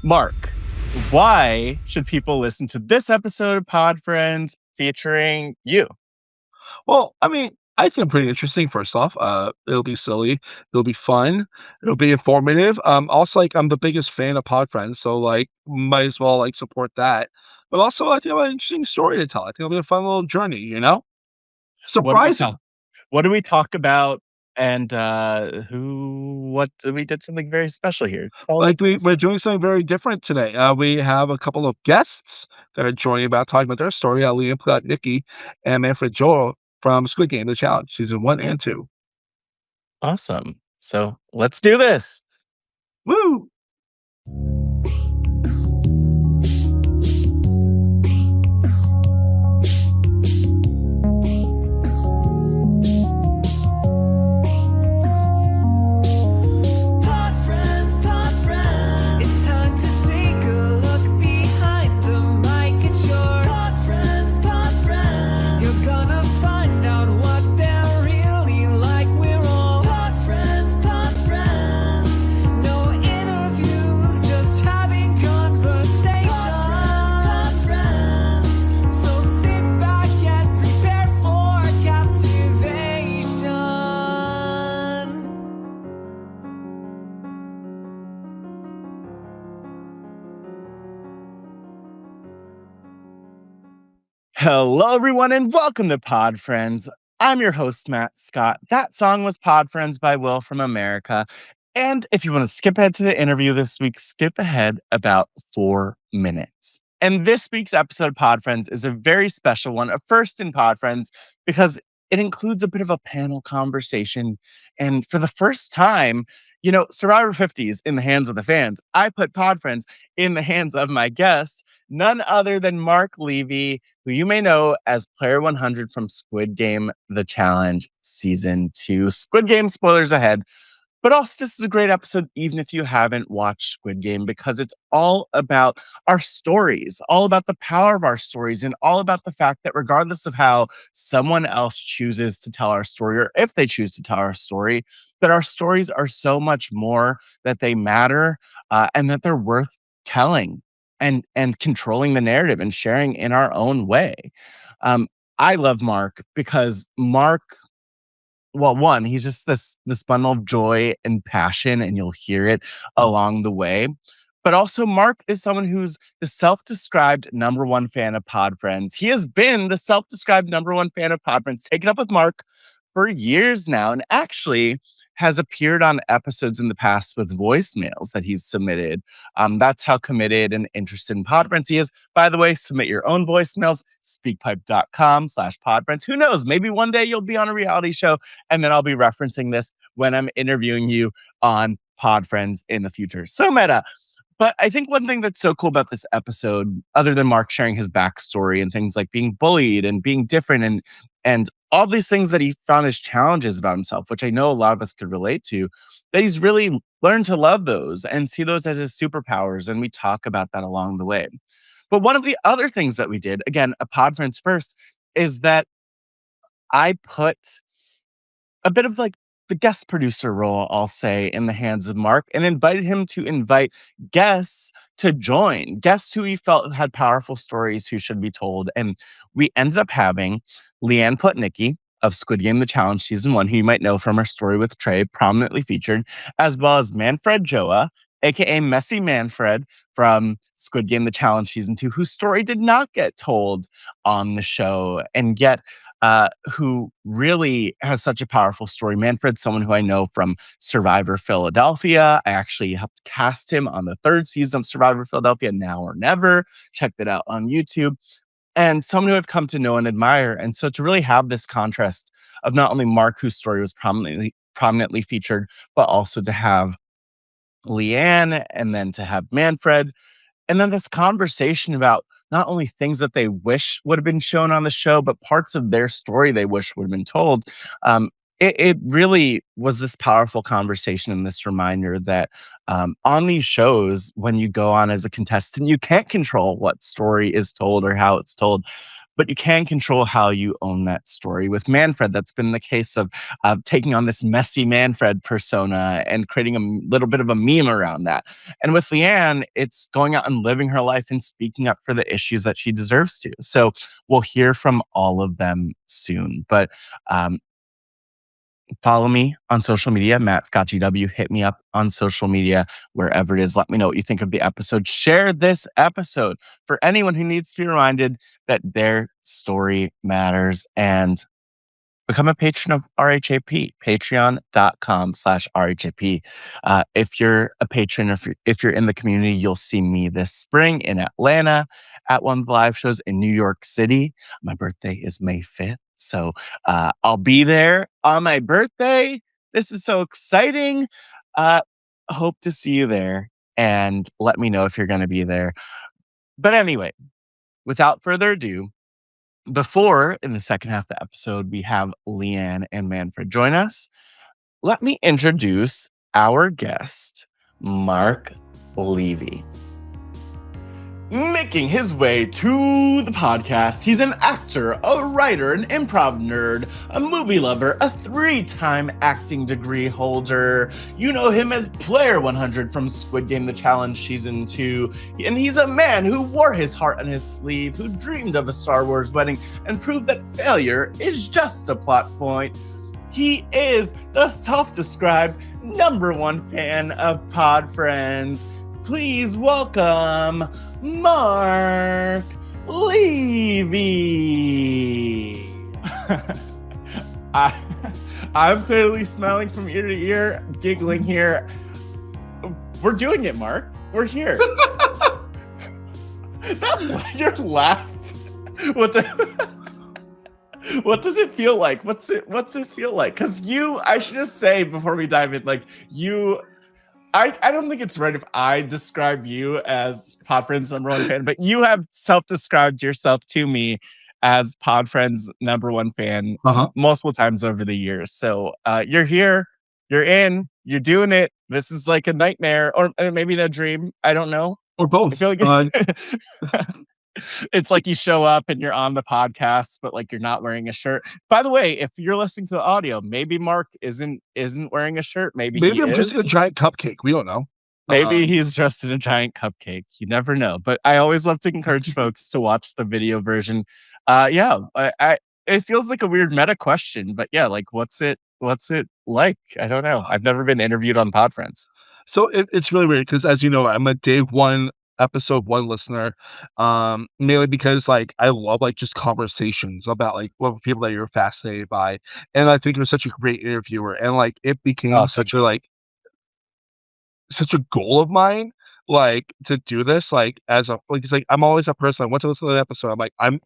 Mark, why should people listen to this episode of Pod Friends featuring you? Well, I mean, I think pretty interesting, first off. It'll be silly, it'll be fun, it'll be informative. Also, I'm the biggest fan of Pod Friends, so, might as well, support that. But also, I think I have an interesting story to tell. I think it'll be a fun little journey, you know? What do we talk? Surprising. What do we talk about? And we did something very special here. We're doing something very different today. We have a couple of guests that are joining about talking about their story. Liam Platt, Nikki, and Manfred Joel from Squid Game, The Challenge, season 1 and 2. Awesome. So let's do this. Woo! Pod friends. It's time to take a look behind the mic. It's your pod friends. You're gonna find out what they're really like. We're all pod friends, pod friends. No interviews, just having conversations. Pod friends. So sit back and prepare for captivation. Hello, everyone, and welcome to Pod Friends. I'm your host, Matt Scott. That song was Pod Friends by Will from America. And if you want to skip ahead to the interview this week, skip ahead about 4 minutes. And this week's episode of Pod Friends is a very special one, a first in Pod Friends, because it includes a bit of a panel conversation. And for the first time, Survivor 50 is in the hands of the fans. I put Pod Friends in the hands of my guests, none other than Mark Levy, who you may know as Player 100 from Squid Game, The Challenge Season 2. Squid Game spoilers ahead. But also, this is a great episode, even if you haven't watched Squid Game, because it's all about our stories, all about the power of our stories, and all about the fact that regardless of how someone else chooses to tell our story, or if they choose to tell our story, that our stories are so much more, that they matter, and that they're worth telling and controlling the narrative and sharing in our own way. Um, I love Mark because Mark, well, one, he's just this bundle of joy and passion, and you'll hear it along the way. But also, Mark is someone who's the self-described number one fan of Pod Friends. He has been the self-described number one fan of Pod Friends, taken up with Mark for years now, and actually has appeared on episodes in the past with voicemails that he's submitted. That's how committed and interested in Pod Friends he is. By the way, submit your own voicemails, speakpipe.com/podfriends. Who knows? Maybe one day you'll be on a reality show and then I'll be referencing this when I'm interviewing you on Pod Friends in the future. So meta. But I think one thing that's so cool about this episode, other than Mark sharing his backstory and things like being bullied and being different and all these things that he found as challenges about himself, which I know a lot of us could relate to, that he's really learned to love those and see those as his superpowers. And we talk about that along the way. But one of the other things that we did, again, a Pod Friends first, is that I put a bit of like the guest producer role, I'll say, in the hands of Mark and invited him to invite guests to join, guests who he felt had powerful stories who should be told. And we ended up having Leanne Plotnicki of Squid Game The Challenge Season 1, who you might know from her story with Trey, prominently featured, as well as Manfred Joa, aka Messy Manfred from Squid Game The Challenge Season 2, whose story did not get told on the show. And yet who really has such a powerful story. Manfred's someone who I know from Survivor Philadelphia. I actually helped cast him on the third season of Survivor Philadelphia, Now or Never. Check that out on YouTube. And someone who I've come to know and admire. And so to really have this contrast of not only Mark, whose story was prominently featured, but also to have Leanne and then to have Manfred and then this conversation about not only things that they wish would have been shown on the show, but parts of their story they wish would have been told. Um, it really was this powerful conversation and this reminder that on these shows, when you go on as a contestant, you can't control what story is told or how it's told. but you can control how you own that story. With Manfred, that's been the case of taking on this messy Manfred persona and creating a little bit of a meme around that. And with Leanne, it's going out and living her life and speaking up for the issues that she deserves to. So we'll hear from all of them soon. But follow me on social media, Matt Scott GW. Hit me up on social media, wherever it is. Let me know what you think of the episode. Share this episode for anyone who needs to be reminded that their story matters. And become a patron of RHAP, patreon.com/RHAP. If you're a patron, if you're in the community, you'll see me this spring in Atlanta at one of the live shows in New York City. My birthday is May 5th. So I'll be there on my birthday. This is so exciting. Uh, hope to see you there and let me know if you're going to be there. But anyway, without further ado, before, in the second half of the episode, we have Leanne and Manfred join us. Let me introduce our guest, Mark Levy. Making his way to the podcast, he's an actor, a writer, an improv nerd, a movie lover, a 3-time acting degree holder. You know him as Player 100 from Squid Game The Challenge Season 2. And he's a man who wore his heart on his sleeve, who dreamed of a Star Wars wedding, and proved that failure is just a plot point. He is the self-described #1 fan of Pod Friends. Please welcome Mark Levy. I'm clearly smiling from ear to ear, giggling here. We're doing it, Mark. We're here. Your laugh. What does it feel like? What's it feel like? Because I should just say before we dive in, like I don't think it's right if I describe you as Pod Friends #1 fan, but you have self-described yourself to me as Pod Friends #1 fan multiple times over the years. So you're here, you're in, you're doing it. This is like a nightmare, or maybe a dream. I don't know. Or both. I feel like it's like you show up and you're on the podcast, but like you're not wearing a shirt. By the way, if you're listening to the audio, maybe Mark isn't wearing a shirt. Maybe he I'm just is. a giant cupcake. We don't know. Maybe he's dressed in a giant cupcake. You never know. But I always love to encourage folks to watch the video version. Yeah, it feels like a weird meta question, but yeah, like what's it like? I don't know. I've never been interviewed on Pod Friends. So it's really weird because, as you know, I'm a day one, episode 1 listener, mainly because like I love like just conversations about like what people that you're fascinated by, and I think you're such a great interviewer, and like it became such a goal of mine, like to do this, like as a like it's like I'm always a person. Once I listen to the episode, I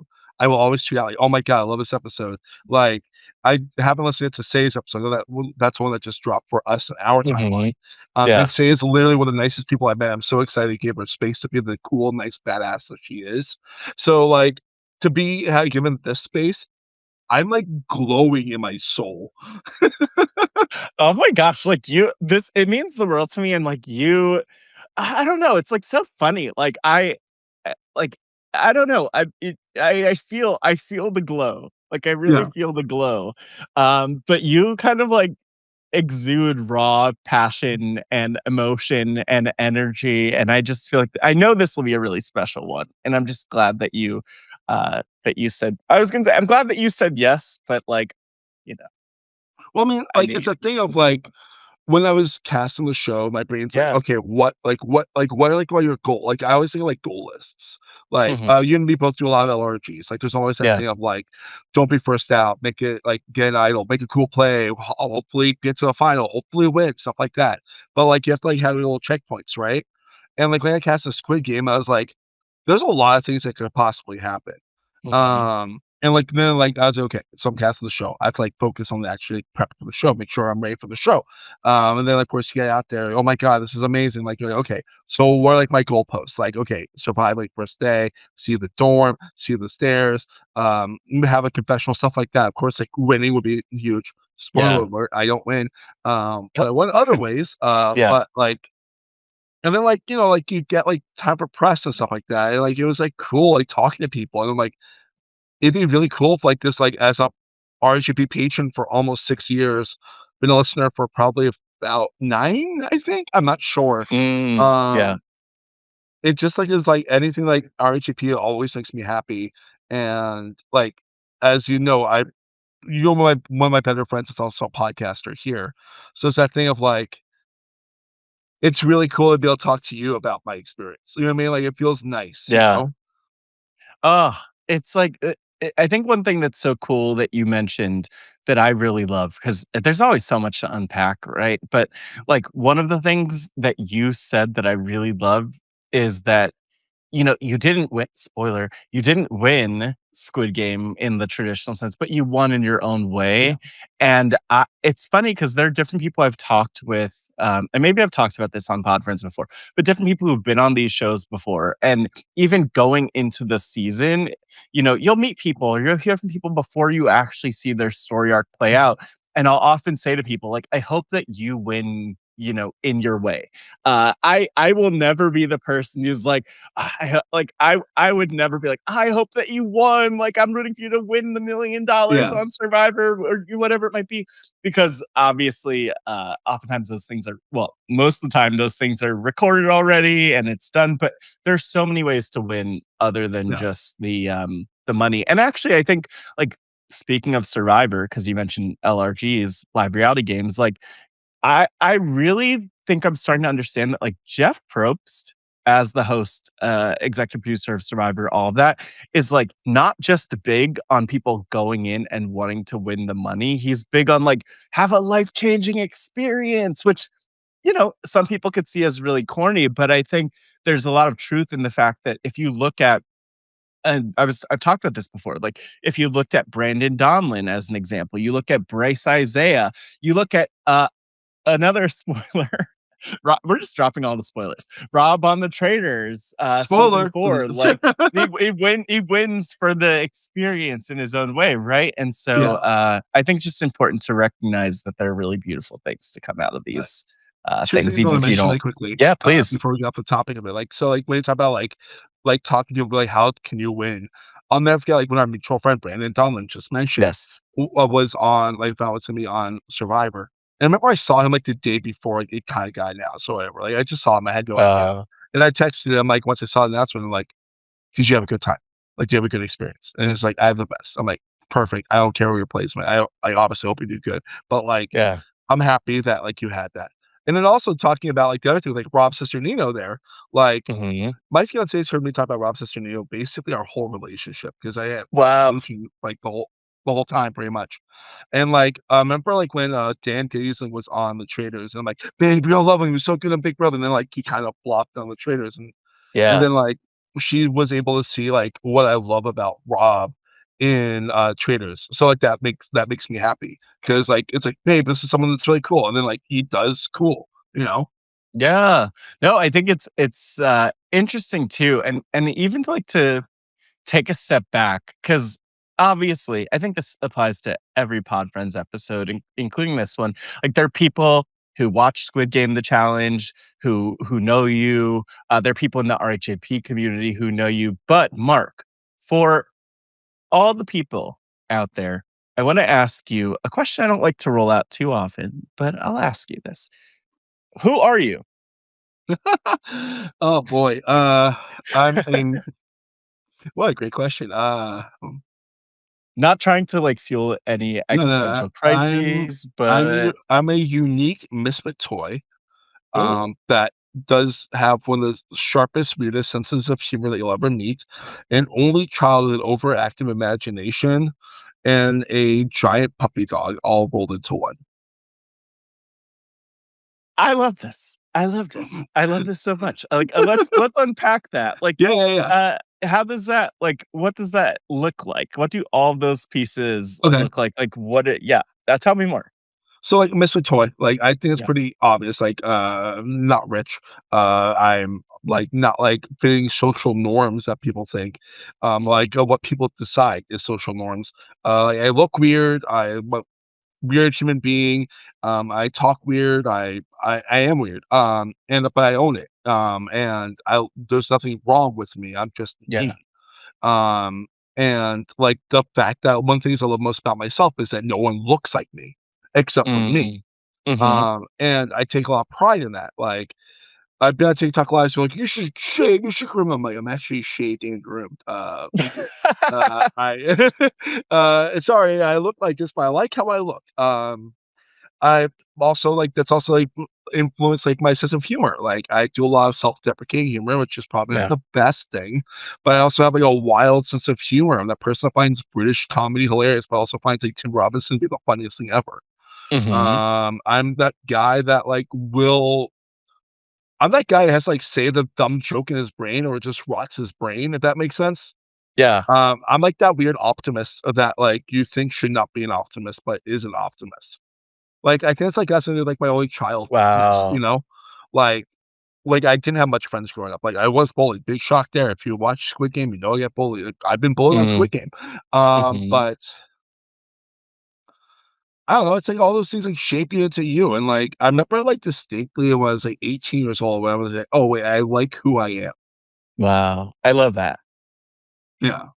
will always tweet out like, "Oh my god, I love this episode!" Like I haven't listened to Say's episode. I know that's one that just dropped for us in our timeline. And Say is literally one of the nicest people I met. I'm so excited to give her space to be the cool, nice badass that she is. So like to be given this space, I'm like glowing in my soul. Oh my gosh, like it means the world to me, and like I don't know, it's like so funny. Like like I don't know. I feel the glow. Like I really Yeah. feel the glow. But you kind of like exude raw passion and emotion and energy, and I just feel like I know this will be a really special one, and I'm just glad that you said. I was gonna say I'm glad that you said yes, but like you know, Well, I mean, I like need it's a thing of like when I was casting the show, my brain's like, okay, what are like what are your goal? Like I always think of like goal lists. Like you and me both do a lot of LRGs. Like there's always that thing of like, don't be first out, make it like get an idol, make a cool play, hopefully get to a final, hopefully win, stuff like that. But like you have to like have your little checkpoints, right? And like when I cast the Squid Game, I was like, there's a lot of things that could possibly happen. And like then like I was like, okay, so I'm casting the show. I have to like focus on actually prep for the show, make sure I'm ready for the show. And then of course you get out there, oh my god, this is amazing. Like you're like, okay, so what are like my goalposts? Like, okay, survive like first day, see the dorm, see the stairs, have a confessional, stuff like that. Of course, like winning would be huge. Spoiler alert, I don't win. But I won other ways. But like and then, like, you know, like, you get, like, time for press and stuff like that, and, like, it was, like, cool, like, talking to people, and I'm like, it'd be really cool if, like, this, like, as a RHAP patron for almost 6 years, been a listener for probably about 9, I think? I'm not sure. Yeah. Um, it just, like, is, like, anything, like, RHAP always makes me happy, and, like, as you know, you're one of my better friends is also a podcaster here, so it's that thing of, like, it's really cool to be able to talk to you about my experience, you know what I mean? Like, it feels nice, you Yeah. know? Oh, it's like, I think one thing that's so cool that you mentioned that I really love, because there's always so much to unpack, right? But, like, one of the things that you said that I really love is that you didn't win spoiler, you didn't win Squid Game in the traditional sense, but you won in your own Yeah, way, and it's funny because there are different people I've talked with, and maybe I've talked about this on Podfriends before, but different people who've been on these shows before, and even going into the season, you'll meet people or you'll hear from people before you actually see their story arc play mhm, out, and I'll often say to people, like, "I hope that you win, in your way." I will never be the person who's like, I would never be like, "I hope that you won, like, I'm rooting for you to win the $1,000,000 yeah, on Survivor," or whatever it might be, because obviously, oftentimes those things are well, most of the time, those things are recorded already and it's done, but there's so many ways to win other than yeah, just the money, and actually, I think, like, speaking of Survivor, because you mentioned LRGs, live reality games, like, I really think I'm starting to understand that, like, Jeff Probst as the host, executive producer of Survivor, all of that, is, like, not just big on people going in and wanting to win the money, he's big on, like, have a life-changing experience, which, some people could see as really corny, but I think there's a lot of truth in the fact that if you look at and I've talked about this before, like, if you looked at Brandon Donlin as an example, you look at Bryce Isaiah, you look at, another spoiler. We're just dropping all the spoilers. Rob on the Traitors, season spoiler. 4, like, he wins for the experience in his own way, right? And so, Yeah, I think just important to recognize that there are really beautiful things to come out of uh, these, 2 things, things I even wanna if you mention don't. really quickly, Yeah, please. before we get off the topic of it, like, so, like, when you talk about, like, talking to people, like, how can you win? I'll never forget, like, when our mutual friend Brandon Donlin just mentioned, Yes. was on, like, found out was gonna be on Survivor, and I remember I saw him, like, the day before, like, it kinda got announced or whatever, like, I just saw him, I had no idea, Uh, and I texted him, like, once I saw the announcement, I'm like, "Did you have a good time? Like, do you have a good experience?" And he's like, "I have the best." I'm like, "Perfect, I don't care where your placement, I obviously hope you do good, but, like, yeah. I'm happy that, like, you had that." And then also talking about, like, the other thing, like, Rob's sister Nino there, like, Mhm. my fiance's heard me talk about Rob's sister Nino basically our whole relationship because I had was Wow. smooching, like, the whole time pretty much. And, like, I remember, like, when, Dan Gleason was on The Traitors, and I'm like, "Babe, we all love him, he was so good on Big Brother," and then, like, he kind of flopped on The Traitors, and Yeah. then, like, she was able to see, like, what I love about Rob in, Traitors. So, like, that makes me happy because like, it's like, "Babe, this is someone that's really cool," and then, like, he does cool, you know? Yeah. No, I think it's interesting too, and even like to take a step back, because obviously, I think this applies to every Pod Friends episode, including this one. Like, there are people who watch Squid Game: The Challenge, who know you. There are people in the RHAP community who know you. But Mark, for all the people out there, I want to ask you a question I don't like to roll out too often, but I'll ask you this: Who are you? Oh, boy, I'm in what a great question, Not trying to like fuel any no, no, existential I'm crises, I'm but u I'm a unique misfit toy, ooh, that does have one of the sharpest, weirdest senses of humor that you'll ever meet, an only child with an overactive imagination, and a giant puppy dog all rolled into one. I love this. I love this. I love this so much. Like, let's unpack that. Like, Yeah, yeah, yeah. how does that like? What does that look like? What do all of those pieces Okay. look like? Like, what? Yeah, tell me more. So, like, misfit toy, like, I think it's Yeah, pretty obvious, like, not rich, I'm, like, not, like, fitting social norms that people think, like, what people decide is social norms. Like, I look weird, I'm a weird human being, I talk weird, I am weird, but I own it, and I there's nothing wrong with me, I'm just yeah, me. Um And, like, the fact that one of the things I love most about myself is that no one looks like me except for me. Mm. Mhm. And I take a lot of pride in that. Like, I've been on TikTok lives, they're like, "You should shave, you should groom." I'm like, "I'm actually shaved and groomed. Thank you." I sorry, I look like this, but I like how I look. I also like that's also, like, influenced, like, my sense of humor. Like, I do a lot of self-deprecating humor, which is probably not Yeah. the best thing, but I also have, like, a wild sense of humor. I'm that person that finds British comedy hilarious, but also finds, like, Tim Robinson to be the funniest thing ever. Mhm. I'm that guy that, like, will I'm that guy that has, like, say the dumb joke in his brain or it just rots his brain, if that makes sense. Yeah. I'm like that weird optimist that, like, you think should not be an optimist, but is an optimist. Like, I think it's, like, that's into, like, my only childness, you Wow. know? Like I didn't have much friends growing up. Like, I was bullied, big shock there. If you watch Squid Game, you know I get bullied. Like, I've been bullied on Mm. Squid Game. Mhm. But I don't know, it's like all those things, like, shape you into you, and, like, I remember, like, distinctly when I was, like, 18 years old when I was like, "Oh, wait, I like who I am." Wow. I love that. Yeah.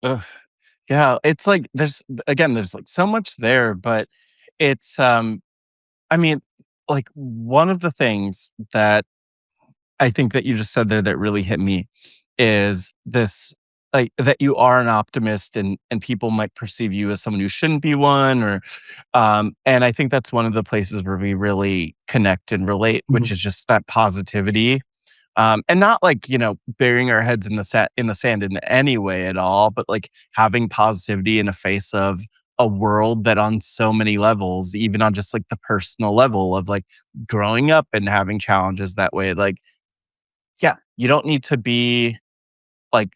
Ugh. Yeah, it's like again, there's, like, so much there, but it's, I mean, like, one of the things that I think that you just said there that really hit me is this, like, that you are an optimist and people might perceive you as someone who shouldn't be one or and I think that's one of the places where we really connect and relate, which Mhm. is just that positivity. And not like, burying our heads in the sand in any way at all, but like having positivity in the face of a world that on so many levels, even on just like the personal level of like growing up and having challenges that way, like, yeah, you don't need to be like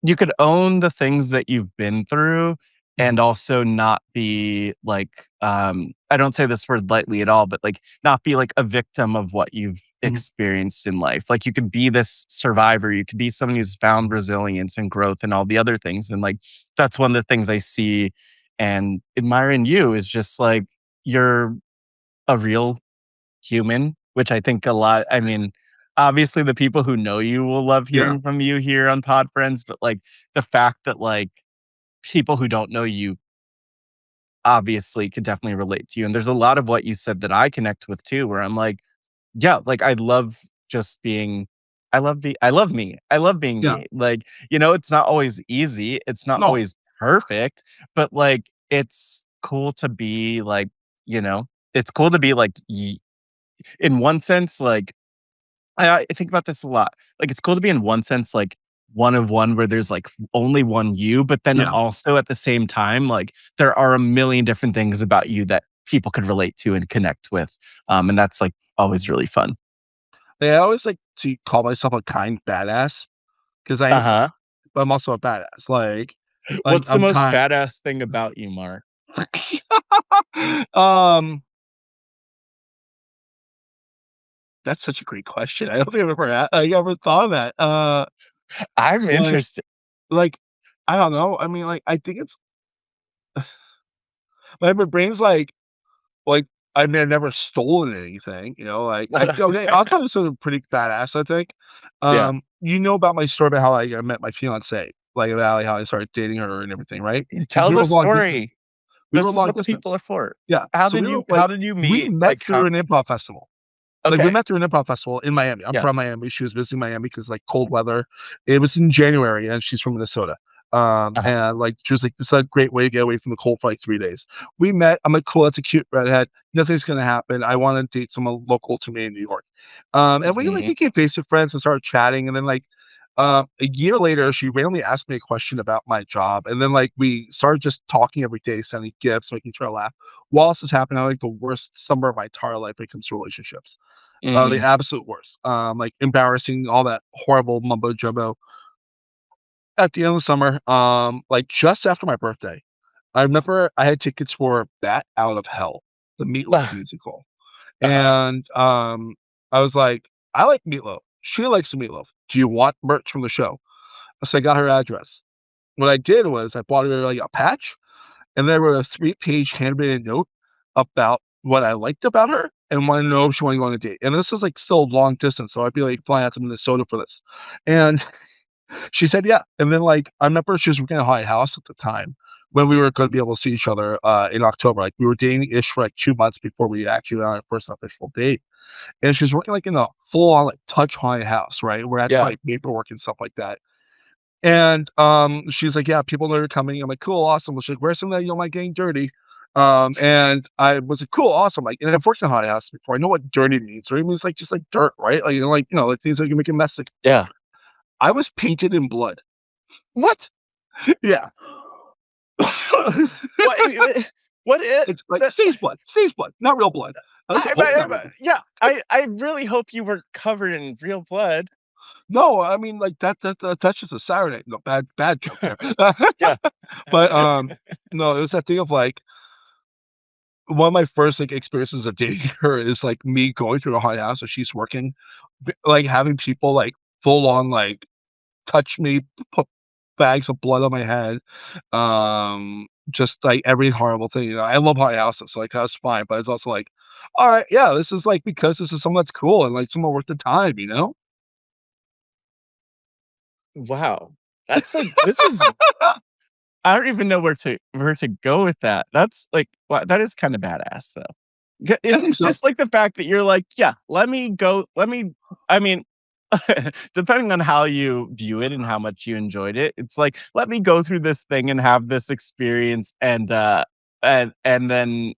you could own the things that you've been through and Mhm. also not be like, I don't say this word lightly at all, but like not be like a victim of what you've Mhm. experienced in life. Like you could be this survivor, you could be someone who's found Mhm. resilience and growth and all the other things. And like that's one of the things I see and admire in you is just like you're a real human, which I think a lot I mean, obviously the people who know you will love Yeah. hearing from you here on Pod Friends, but, like, the fact that, like, people who don't know you obviously could definitely relate to you, and there's a lot of what you said that I connect with too, where I'm like, yeah, like, I love just being I love me. I love being Yeah. me. Like, it's not always easy, it's not No. always perfect, but, like, it's cool to be, like, you know it's cool to be, like, in one sense, like, I think about this a lot. Like, it's cool to be in one sense, like, one of one where there's, like, only one you, but then Yeah. also at the same time, like, there are a million different things about you that people could relate to and connect with. And that's, like, always really fun. Yeah, I always like to call myself a kind badass because I am, Uh-huh. but I'm also a badass. Like What's the I'm most kind. badass thing about you, Mark? um, that's such a great question. I don't think I ever thought of that. I'm Like interested. like I don't know. I mean, like I think it's my brain's like I may have never stolen anything. Like I okay. I'll tell you something pretty badass. I think. Yeah. You know about my story about how I met my fiancée, like about like, how I started dating her and everything, right? Because Tell we the were long distance. story. We were This is long what the people are distance. for. Yeah, so we were, How like did you we meet? met Like, how through an improv festival. Like, we Okay. met through an improv festival in Miami. I'm Yeah. from Miami, she was visiting Miami because like, cold weather. It was in January, and she's from Minnesota. Uh-huh. And, like, she was like, "This is a great way to get away from the cold for, like, 3 days." We met, I'm like, "Cool, that's a cute redhead. Nothing's gonna happen. I wanna date someone local to me in New York." And we, like, Mhm. became Facebook friends and started chatting, and then, like, a year later, she randomly asked me a question about my job, and then, like, we started just talking every day, sending gifts, making sure I laugh. While this is happening, I had, like, the worst summer of my entire life when it comes to relationships. The Mhm. absolute worst. Like, embarrassing, all that horrible mumbo jumbo. At the end of the summer, like, just after my birthday, I remember I had tickets for Bat Out of Hell, the Meatloaf musical, Uh-huh. and, I was like, "I like Meatloaf. She likes the Meatloaf. Do you want merch from the show?" So I got her address. What I did was I bought her, like, a patch, and then I wrote a three-page handwritten note about what I liked about her and wanted to know if she wanted to go on a date. And this is, like, still long distance, so I'd be, like, flying out to Minnesota for this. And She said, "Yeah." And then, like, I remember she was working at Haunted House at the time when we were gonna be able to see each other, in October. Like, we were dating-ish for, like, 2 months before we actually went on our first official date. And she was working, like, in a full-on, like, touch haunted house, right? Where that's, Yeah. like, paperwork and stuff like that. And, she's like, "Yeah, people know you're coming." I'm like, "Cool, awesome." Well, she's like, "Wear something that you don't like getting dirty." And I was like, "Cool, awesome." Like, and I've worked in a haunted house before. I know what dirty means. Dirty means, like, just, like, dirt, right? Like, it seems like you make a mess. Like, Yeah. I was painted in blood. What? Yeah. What what it It's like that stage blood, not real blood. I was hoping not real blood. yeah, I really hope you were covered in real blood. No, I mean, like, that's just a Saturday. No, bad joke there. Yeah. But, no, it was that thing of, like, one of my first, like, experiences of dating her is, like, me going through the haunted house where she's working, like, having people, like, full on, like, touch me, put bags of blood on my head, just, like, every horrible thing, you know? I love haunted houses, so, like, that's fine, but it's also like, "Alright, yeah, this is, like, because this is someone that's cool and, like, someone worth the time," you know? Wow. That's like this is I don't even know where to go with that. That's like, wow, that is kinda badass though. I think so. Just like the fact that you're like, "Yeah, let me go let me" I mean, depending on how you view it and how much you enjoyed it, it's like, "Let me go through this thing and have this experience and then,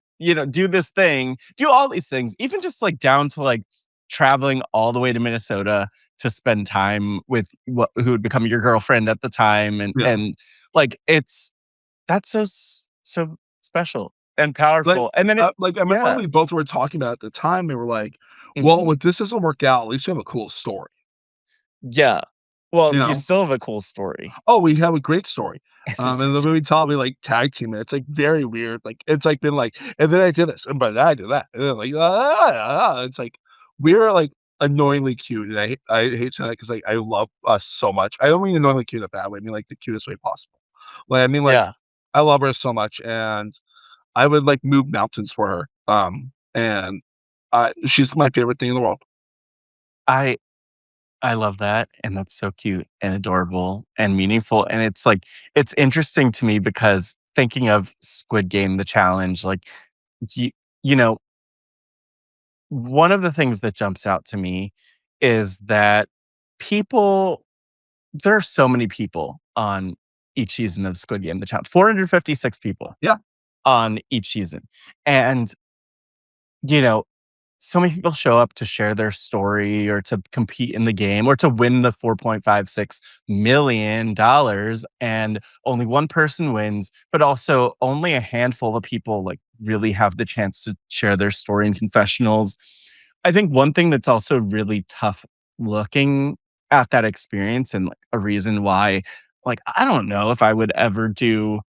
do this thing, do all these things." Even just, like, down to, like, traveling all the way to Minnesota to spend time with who would become your girlfriend at the time, Yeah. like, that's so special and Like powerful, and then it like, I remember yeah. we both were talking about at the time, we were like, "Well, Mhm. if this doesn't work out, at least we have a cool story," Yeah. Well, you you know? still have a cool story. Oh, we have a great story. In the And the future. movie taught me, like, tag team it. It's, like, very weird. Like, it's, like, been, like, "And then I did this, and but then I did that." And then, like, it's, like, we're, like, annoyingly cute, and I hate saying that 'cause, like, I love us so much. I don't mean annoyingly cute in a bad way, I mean, like, the cutest way possible. Like, I mean, like, Yeah. I love her so much, and I would, like, move mountains for her. And, she's my favorite thing in the world. I I love that, and that's so cute and adorable and meaningful, and it's interesting to me because thinking of Squid Game, the challenge, like, you you know, one of the things that jumps out to me is that people there are so many people on each season of Squid Game, the challenge, 456 people Yeah. on each season, and, you know, so many people show up to share their story or to compete in the game or to win the $4.56 million, and only one person wins, but also only a handful of people like really have the chance to share their story in confessionals. I think one thing that's also really tough looking at that experience and like a reason why like I don't know if I would ever do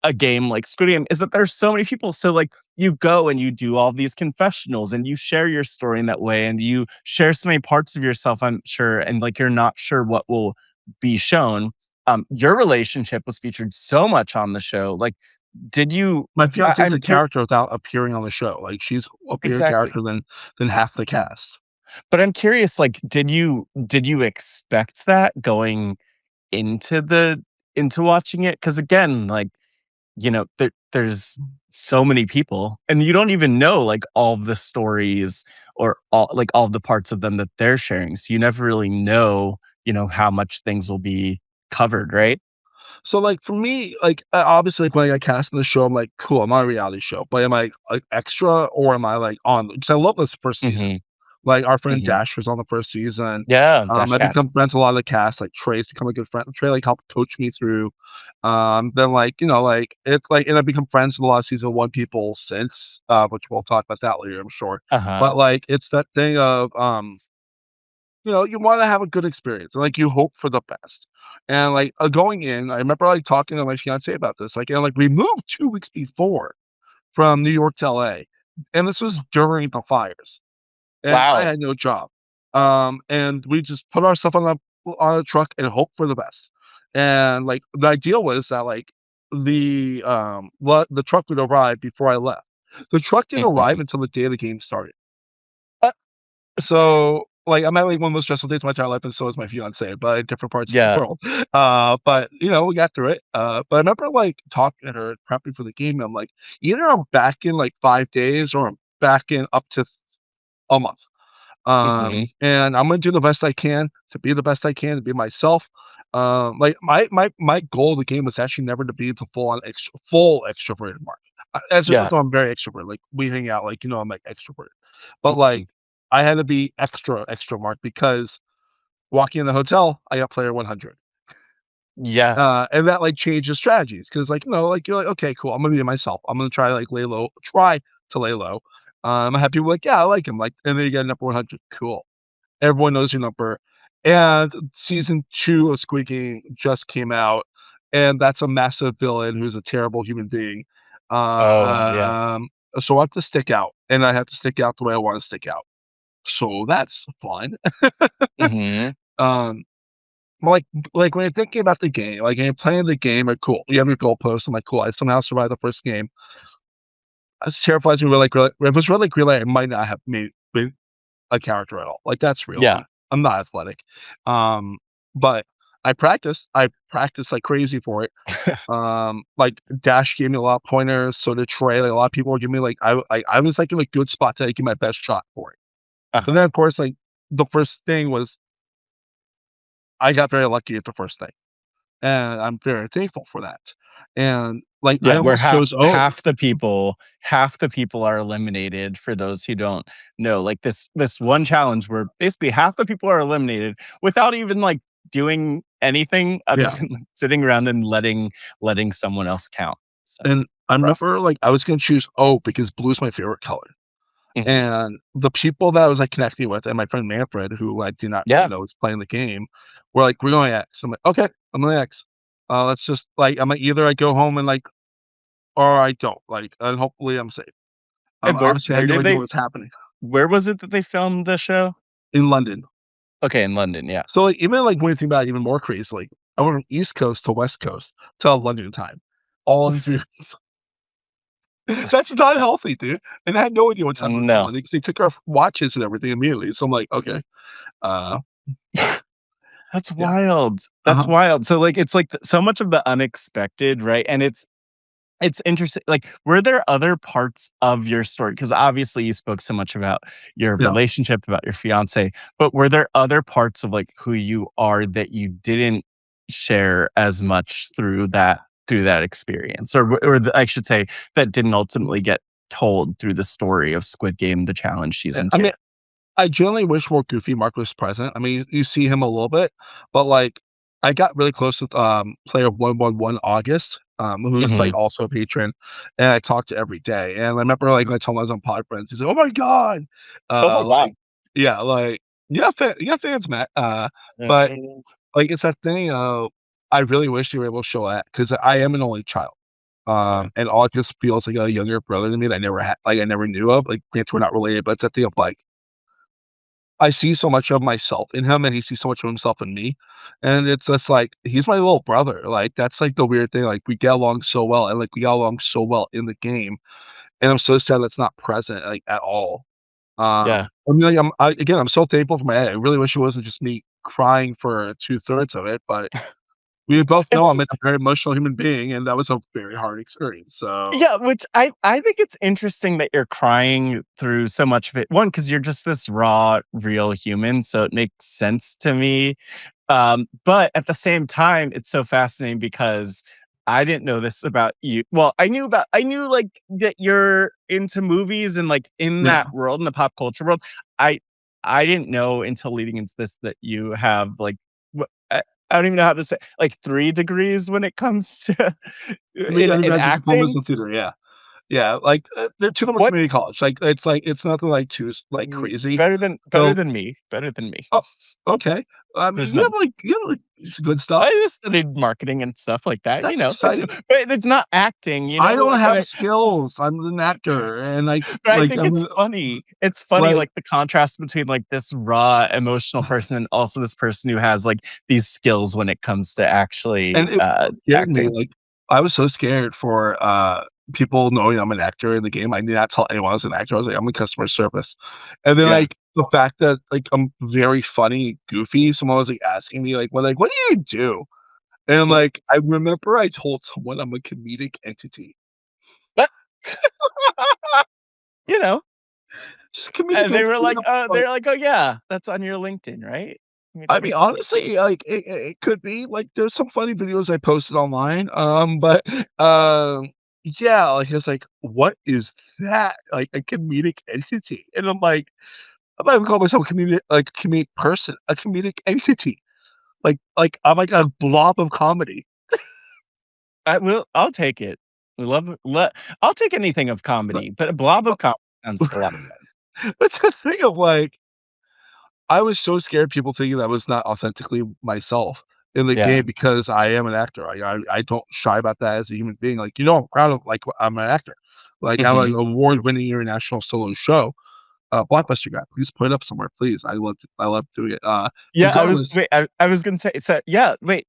a game like Squid Game is that there's so many people. So like you go and you do all these confessionals and you share your story in that way and you share so many parts of yourself, I'm sure, and like you're not sure what will be shown. Your relationship was featured so much on the show. Like, did you My fiancée is I'm a curious character without appearing on the show. Like, she's a bigger exactly. character than half the cast. But I'm curious, like, did you expect that going into into watching it? Because again, like, there's so many people, and you don't even know, like, all of the stories or all of the parts of them that they're sharing, so you never really know, how much things will be covered, right? So, like, for me, like, obviously, like, when I got cast in the show, I'm like, "Cool, I'm on a reality show." But am I, like, extra or am I, like, on? Because I love this first season. Mhm, Like, our friend mhm. Dash was on the first season. Yeah, Dash I've Cats. become friends with a lot of the cast, like, Trey's become a good friend. Trey, like, helped coach me through. Then, like, like, it like and I've become friends with a lot of season 1 people since, which we'll talk about that later, I'm sure. Uh-huh. But, like, it's that thing of, you wanna have a good experience, and, like, you hope for the best. And, like, going in, I remember, like, talking to my fiancée about this, like, we moved 2 weeks before from New York to LA, and this was during the fires, and I Wow. had no job. And we just put our stuff on a truck and hope for the best. And, like, the idea was that, like, the truck would arrive before I left. The truck didn't arrive Mhm. until the day the game started. Uh, So like, I'm having, like, one of the most stressful days of my entire life, and so is my fiancée, but in different parts of the Yeah. world. But, we got through it. But I remember, like, talking to her, prepping for the game, and I'm like, "Either I'm back in, like, 5 days or I'm back in up to a month." Mhm. And I'm gonna do the best I can to be the best I can, to be myself. Like, my goal of the game was actually never to be the full extroverted Mark. As you Yeah. know, I'm very extrovert, like, we hang out, like, I'm, like, extroverted. But, like, Mhm. I had to be extra Mark because walking in the hotel, I got player 100. Yeah. And that, like, changes strategies because, like, like, you're like, "Okay, cool, I'm gonna be myself. I'm gonna try, like, try to lay low." I have people like, "Yeah, I like him," like, and then you get number 100, cool. Everyone knows your number. And season 2 of Squid Game just came out, and that's a massive villain who's a terrible human being. Oh, yeah. So I have to stick out, and I have to stick out the way I wanna stick out. So that's fun. Mhm. Um, like when you're thinking about the game, like, when you're playing the game, like, cool, you have your goalposts, I'm like, "Cool, I somehow survived the first game." As terrifies me, if it was really real, I might not have been a character at all. Like, that's real. Yeah. I'm not athletic. Um, but I practiced like crazy for it. Like, Dash gave me a lot of pointers, so did Trey. Like, a lot of people were giving me, like, I was, like, in a good spot to, like, give my best shot for it. Uh-huh. And then, of course, like, the first thing was I got very lucky at the first thing, and I'm very thankful for that. And, like, I Yeah, where almost chose O. half the people are eliminated for those who don't know. Like this one challenge where basically half the people are eliminated without even like doing anything other Yeah. than like, sitting around and letting someone else count. So And I rough. remember, like, I was gonna choose O because blue is my favorite color. Mhm. And the people that I was, like, connecting with and my friend Manfred, who I do not really Yeah. know is playing the game, were like, "We're going X." I'm like, "Okay, I'm going X." Let's just like, I'm like, either I go home and, like, or I don't, like, and hopefully I'm safe. And Obviously, I had no idea what was happening where was it that they filmed the show? in London. Okay, in London, yeah. So, like, even, like, when you think about it even more crazily, I went from East Coast to West Coast to London time, all in 3 weeks. That's not healthy, dude, and I had no idea what time it was in No. London because they took our watches and everything immediately, so I'm like, "Okay." Uh, That's yeah. wild. That's Uh-huh. wild. So, like, it's, like, so much of the unexpected, right? And it's interesting like, were there other parts of your story? Because obviously you spoke so much about your Yeah. relationship, about your fiancé, but were there other parts of, like, who you are that you didn't share as much through that experience? I should say, that didn't ultimately get told through the story of Squid Game: The Challenge Season I 2? mean, I generally wish more Goofy Mark was present. I mean, you see him a little bit, but, like, I got really close with, player 111 August, who's, like, Mhm. also a patron, and I talked to every day, and I remember, like, when I told him I was on Pod Friends, he's like, "Oh my god!" Oh my god. Like, yeah, like, you got fans, Matt, but, Mhm. like, it's that thing of I really wish you were able to show that because I am an only child, Yeah. and August feels like a younger brother to me that I never knew of, like, granted, we're not related, but it's that thing of, like, I see so much of myself in him, and he sees so much of himself in me, and it's just like, he's my little brother, like, that's, like, the weird thing, like, we get along so well, and, like, we got along so well in the game, and I'm so sad that's not present, like, at all. Yeah. I mean, like, again, I'm so thankful for my I really wish it wasn't just me crying for 2/3 of it, but we both know It's I'm a very emotional human being, and that was a very hard experience, so Yeah, which I think it's interesting that you're crying through so much of it. One, because 'cause you're just this raw, real human, so it makes sense to me. But at the same time, it's so fascinating because I didn't know this about you. Well, I knew, like, that you're into movies and, like, in yeah. that world, in the pop culture world. I I didn't know until leading into this that you have, like, wha I don't even know how to say like, 3 degrees when it comes to 3 in undergraduate diplomas acting? in theater, yeah. Yeah, like, they're 2 of them are What community college, like, it's nothing, like, too like, crazy. better So than me, better than me. oh, okay. I mean, There's no you have, like, some good stuff. I just studied marketing and stuff like that, That's it's exciting. but it's not acting, I don't like, and have skills. I'm an actor, and but I like, think I'm, it's funny, like like, the contrast between, like, this raw emotional person and also this person who has, like, these skills when it comes to actually, and it scared me, acting. like, I was so scared for, people knowing I'm an actor in the game. I did not tell anyone I was an actor. I was like, "I'm in customer service." And then, Yeah. like, the fact that, like, I'm very funny, goofy, someone was, like, asking me, "What do you do?" And, like, I remember I told someone I'm a comedic entity. You know, Just a comedic they were entity, like, they're like, "Oh, yeah, that's on your LinkedIn, right? Comedic I mean, entity." honestly, like, it could be, like, there's some funny videos I posted online, but, yeah, like, it's like, "What is that?" Like, a comedic entity, and I'm not even calling myself a comedic person, a comedic entity. I'm like a blob of comedy. I'll take it. We love le I'll take anything of But comedy, but a blob but of comedy sounds like a lot of fun. that's the thing of, like, I was so scared people thinking I was not authentically myself in the Yeah. game because I am an actor. I don't shy about that as a human being. Like, you know, I'm proud of like I'm an actor. Like I'm an Mhm. award-winning international solo show. Blockbuster guy, please put it up somewhere, please. I love doing it. Yeah, Regardless, I was gonna say, so yeah, wait,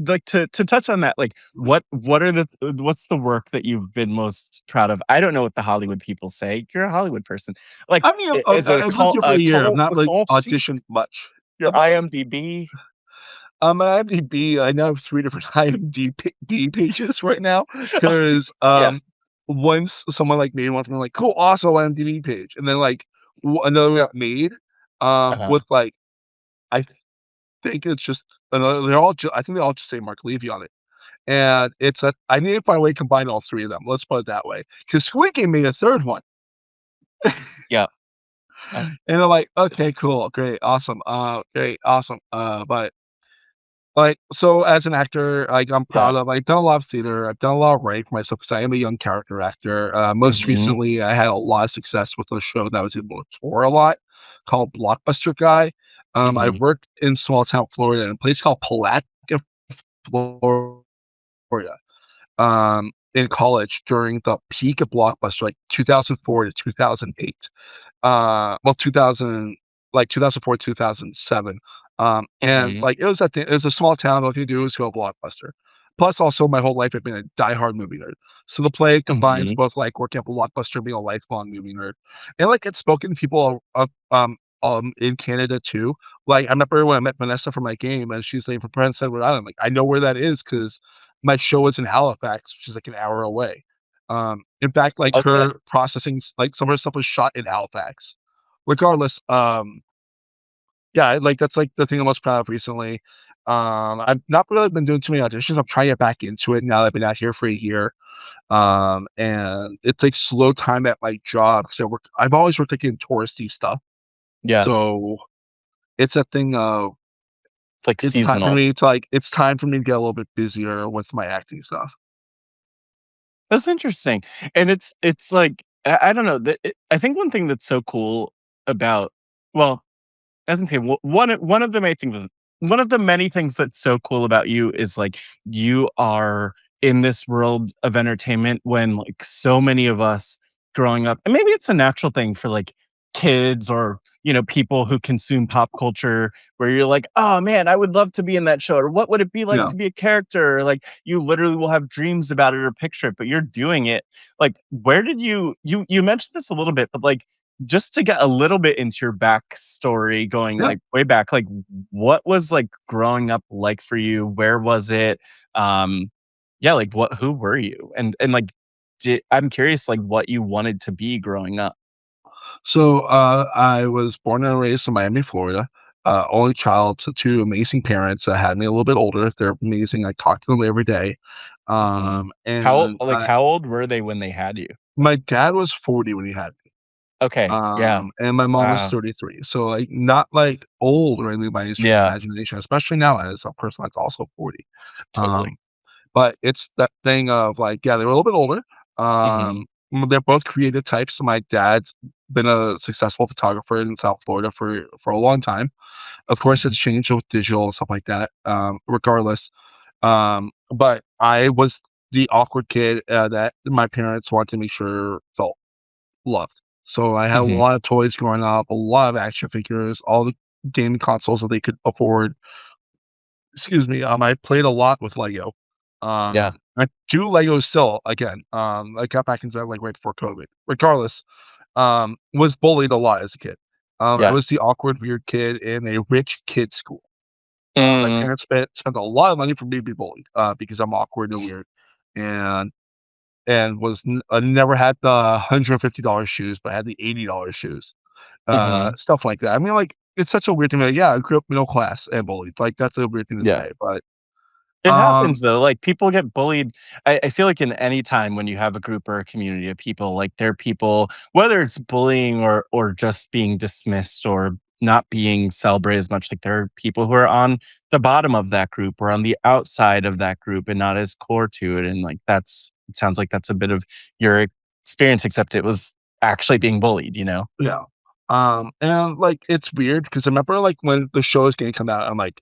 like, to touch on that, like, what are the what's the work that you've been most proud of? I don't know what the Hollywood people say. You're a Hollywood person. Like, I mean, is it I've lived here for a year. I've not a like call sheet? auditioned much. Your IMDb? IMDb, I now have 3 different IMDb pages right now 'cause, Yeah. once someone, like, made one for me, like, "Cool, awesome IMDb page," and then, like, another one got made, Uh-huh. with, like, I think it's just another they're all I think they all just say Mark Levy on it, and it's a I need to find a way to combine all 3 of them, let's put it that way, 'cause Squid Game made a 3rd one, Yeah. and I'm like, It's "Okay, cool, great, awesome," but like, so as an actor, like, I'm yeah. proud of I've done a lot of theater, I've done a lot of writing for myself because I am a young character actor. Most Mhm. recently, I had a lot of success with a show that was able to tour a lot called Blockbuster Guy. I Mhm. worked in small town Florida in a place called Palatka, Florida, in college during the peak of Blockbuster, like 2004 to 2008. Well, 2000 like 2004, 2007. And, Mhm. like, it was a small town, all you do is go Blockbuster. Plus, also, my whole life, I've been a diehard movie nerd. So the play combines Mhm. both, like, working at Blockbuster and being a lifelong movie nerd. And, like, it's spoken to people in Canada too. Like, I remember when I met Vanessa for my game, and she's like, "From Prince Edward Island." Like, I know where that is because my show is in Halifax, which is, like, an hour away. In fact, like, Okay. her processing like, some of her stuff was shot in Halifax. Regardless, yeah, like, that's, like, the thing I'm most proud of recently. I've not really been doing too many auditions, I'm trying to get back into it now that I've been out here for a year, and it's, like, slow time at my job because I've always worked, like, in touristy stuff, Yeah. so it's a thing of It's like seasonal. it's time for me to get a little bit busier with my acting stuff. That's interesting. And it's like, I don't know, I think one thing that's so cool about, well, doesn't say one of the main things, one of the many things that's so cool about you is like you are in this world of entertainment when like so many of us growing up, and maybe it's a natural thing for like kids or people who consume pop culture, where you're like, oh man, I would love to be in that show, or what would it be like Yeah, to be a character, or like you literally will have dreams about it or picture it, but you're doing it. Like, where did you mentioned this a little bit, but like, just to get a little bit into your backstory, going yeah. like way back, like what was like growing up like for you? Where was it? Yeah, like who were you? And like, I'm curious, like what you wanted to be growing up. So, I was born and raised in Miami, Florida. Only child to 2 amazing parents that had me a little bit older. They're amazing. I talk to them every day. Mhm. And How old were they when they had you? my dad was 40 when he had me. Okay, yeah, And my mom was wow, 33. So, like, not, like, old or anything by any stretch of the yeah, imagination, especially now as a person that's also 40. totally. But it's that thing of, like, yeah, they were a little bit older. Hmm. They're both creative types. So my dad's been a successful photographer in South Florida for a long time. Of course, it's Hmm. changed with digital and stuff like that, regardless. But I was the awkward kid, that my parents wanted to make sure felt loved. So I had a Hmm. lot of toys growing up, a lot of action figures, all the gaming consoles that they could afford. Excuse me, I played a lot with Lego. Yeah. I do Lego still, again, I got back into that, like, right before COVID. Regardless, was bullied a lot as a kid. I Yeah. was the awkward, weird kid in a rich kid school. My Mm, parents spent a lot of money for me to be bullied, because I'm awkward and weird, and never had the $150 shoes, but had the $80 shoes, mhm. stuff like that. I mean, like, it's such a weird thing, like, yeah, I grew up middle class and bullied, like, that's a weird thing to Yeah. say, but, It um happens though, like, people get bullied. I feel like in any time when you have a group or a community of people, like, there are people, whether it's bullying or just being dismissed or not being celebrated as much, like, there are people who are on the bottom of that group or on the outside of that group and not as core to it, and, like, it sounds like that's a bit of your experience, except it was actually being bullied, you know? yeah. And, like, it's weird because I remember, like, when the show was gonna come out, I'm like,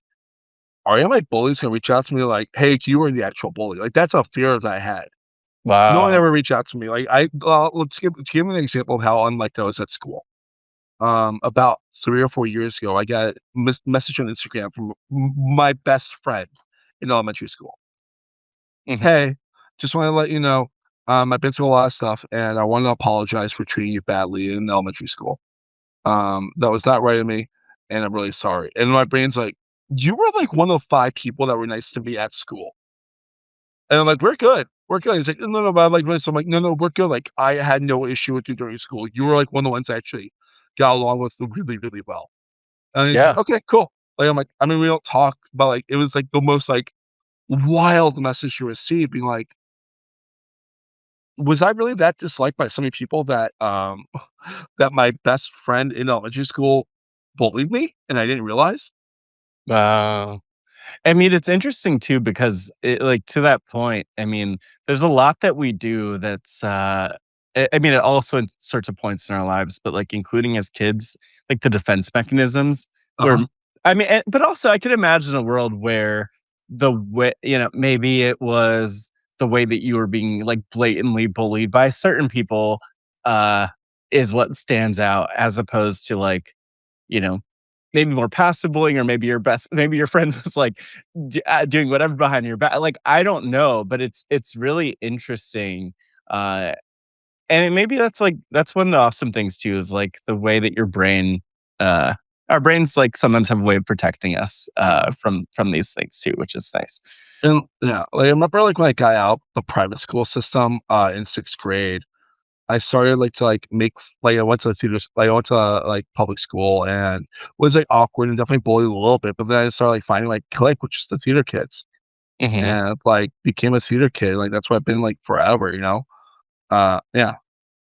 "Are any of my bullies gonna reach out to me like, 'Hey, you were the actual bully?'" Like, that's a fear that I had. No one Wow. ever reached out to me, like, let's give an example of how unliked I was at school. About 3 or 4 years ago, I got a message on Instagram from my best friend in elementary school. Mhm. "Hey, just wanna let you know, I've been through a lot of stuff, and I wanna apologize for treating you badly in elementary school. That was not right of me, and I'm really sorry." And my brain's like, "You were, like, one of 5 people that were nice to me at school." And I'm like, "We're good. We're good." He's like, "No, no," but I'm like, so I'm like, "No, no, we're good. Like, I had no issue with you during school. You were, like, one of the ones I actually got along with really, really well." And he's like, Yeah. "Okay, cool." Like, I'm like, I mean, we don't talk, but, like, it was, like, the most, like, wild message to receive being like, was I really that disliked by so many people that, that my best friend in elementary school bullied me and I didn't realize? Wow. I mean, it's interesting too because like to that point, I mean, there's a lot that we do that's I mean, at all sorts of points in our lives, but like including as kids, like the defense mechanisms where Uh-huh, I mean, but also I could imagine a world where the way, maybe it was the way that you were being like blatantly bullied by certain people uh is what stands out as opposed to like, you know, maybe more passive bullying or maybe your friend was, like, doing whatever behind your back, like, I don't know, but it's really interesting, uh, and maybe that's one of the awesome things too is, like, the way that uh our brains, like, sometimes have a way of protecting us, from these things too, which is nice. and yeah, like, I remember, like, when I got out the private school system, in 6th grade, I started, like, to, like, I went to the I went to, like, public school and was, like, awkward and definitely bullied a little bit, but then I started, like, finding my clique, which is the theater kids, Mhm. and, like, became a theater kid, like, that's what I've been, like, forever, you know? Yeah.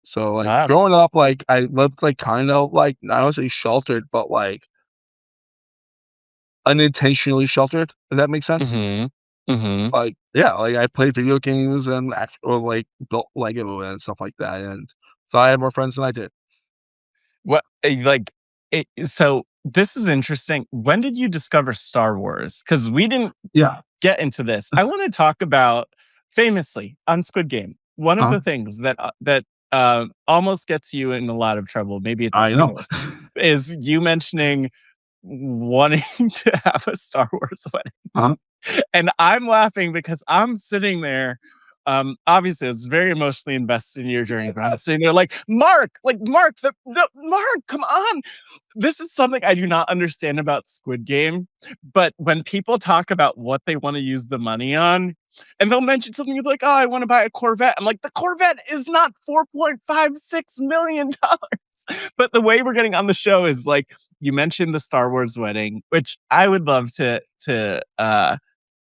So, like, Wow. growing up, like, I lived, like, kind of, like, I don't say sheltered, but, like, unintentionally sheltered, if that makes sense? Mhm. Mhm. Like, yeah, like, I played video games and or, like, built Lego and stuff like that, and so I had more friends than I did. What like, so this is interesting. When did you discover Star Wars? Because we didn't Yeah. get into this. I wanna talk about famously, on Squid Game, one of uh the things that almost gets you in a lot of trouble, maybe it I doesn't know. almost, is you mentioning wanting to have a Star Wars wedding. Uh-huh, And I'm laughing because I'm sitting there, obviously, I was very emotionally invested in your journey, but I'm sitting there like, Mark, the Mark, come on." This is something I do not understand about Squid Game, but when people talk about what they wanna use the money on, and they'll mention something, you'll be like, "Oh, I wanna buy a Corvette." I'm like, "The Corvette is not $4.56 million." But the way we're getting on the show is, like, you mentioned the Star Wars wedding, which I would love to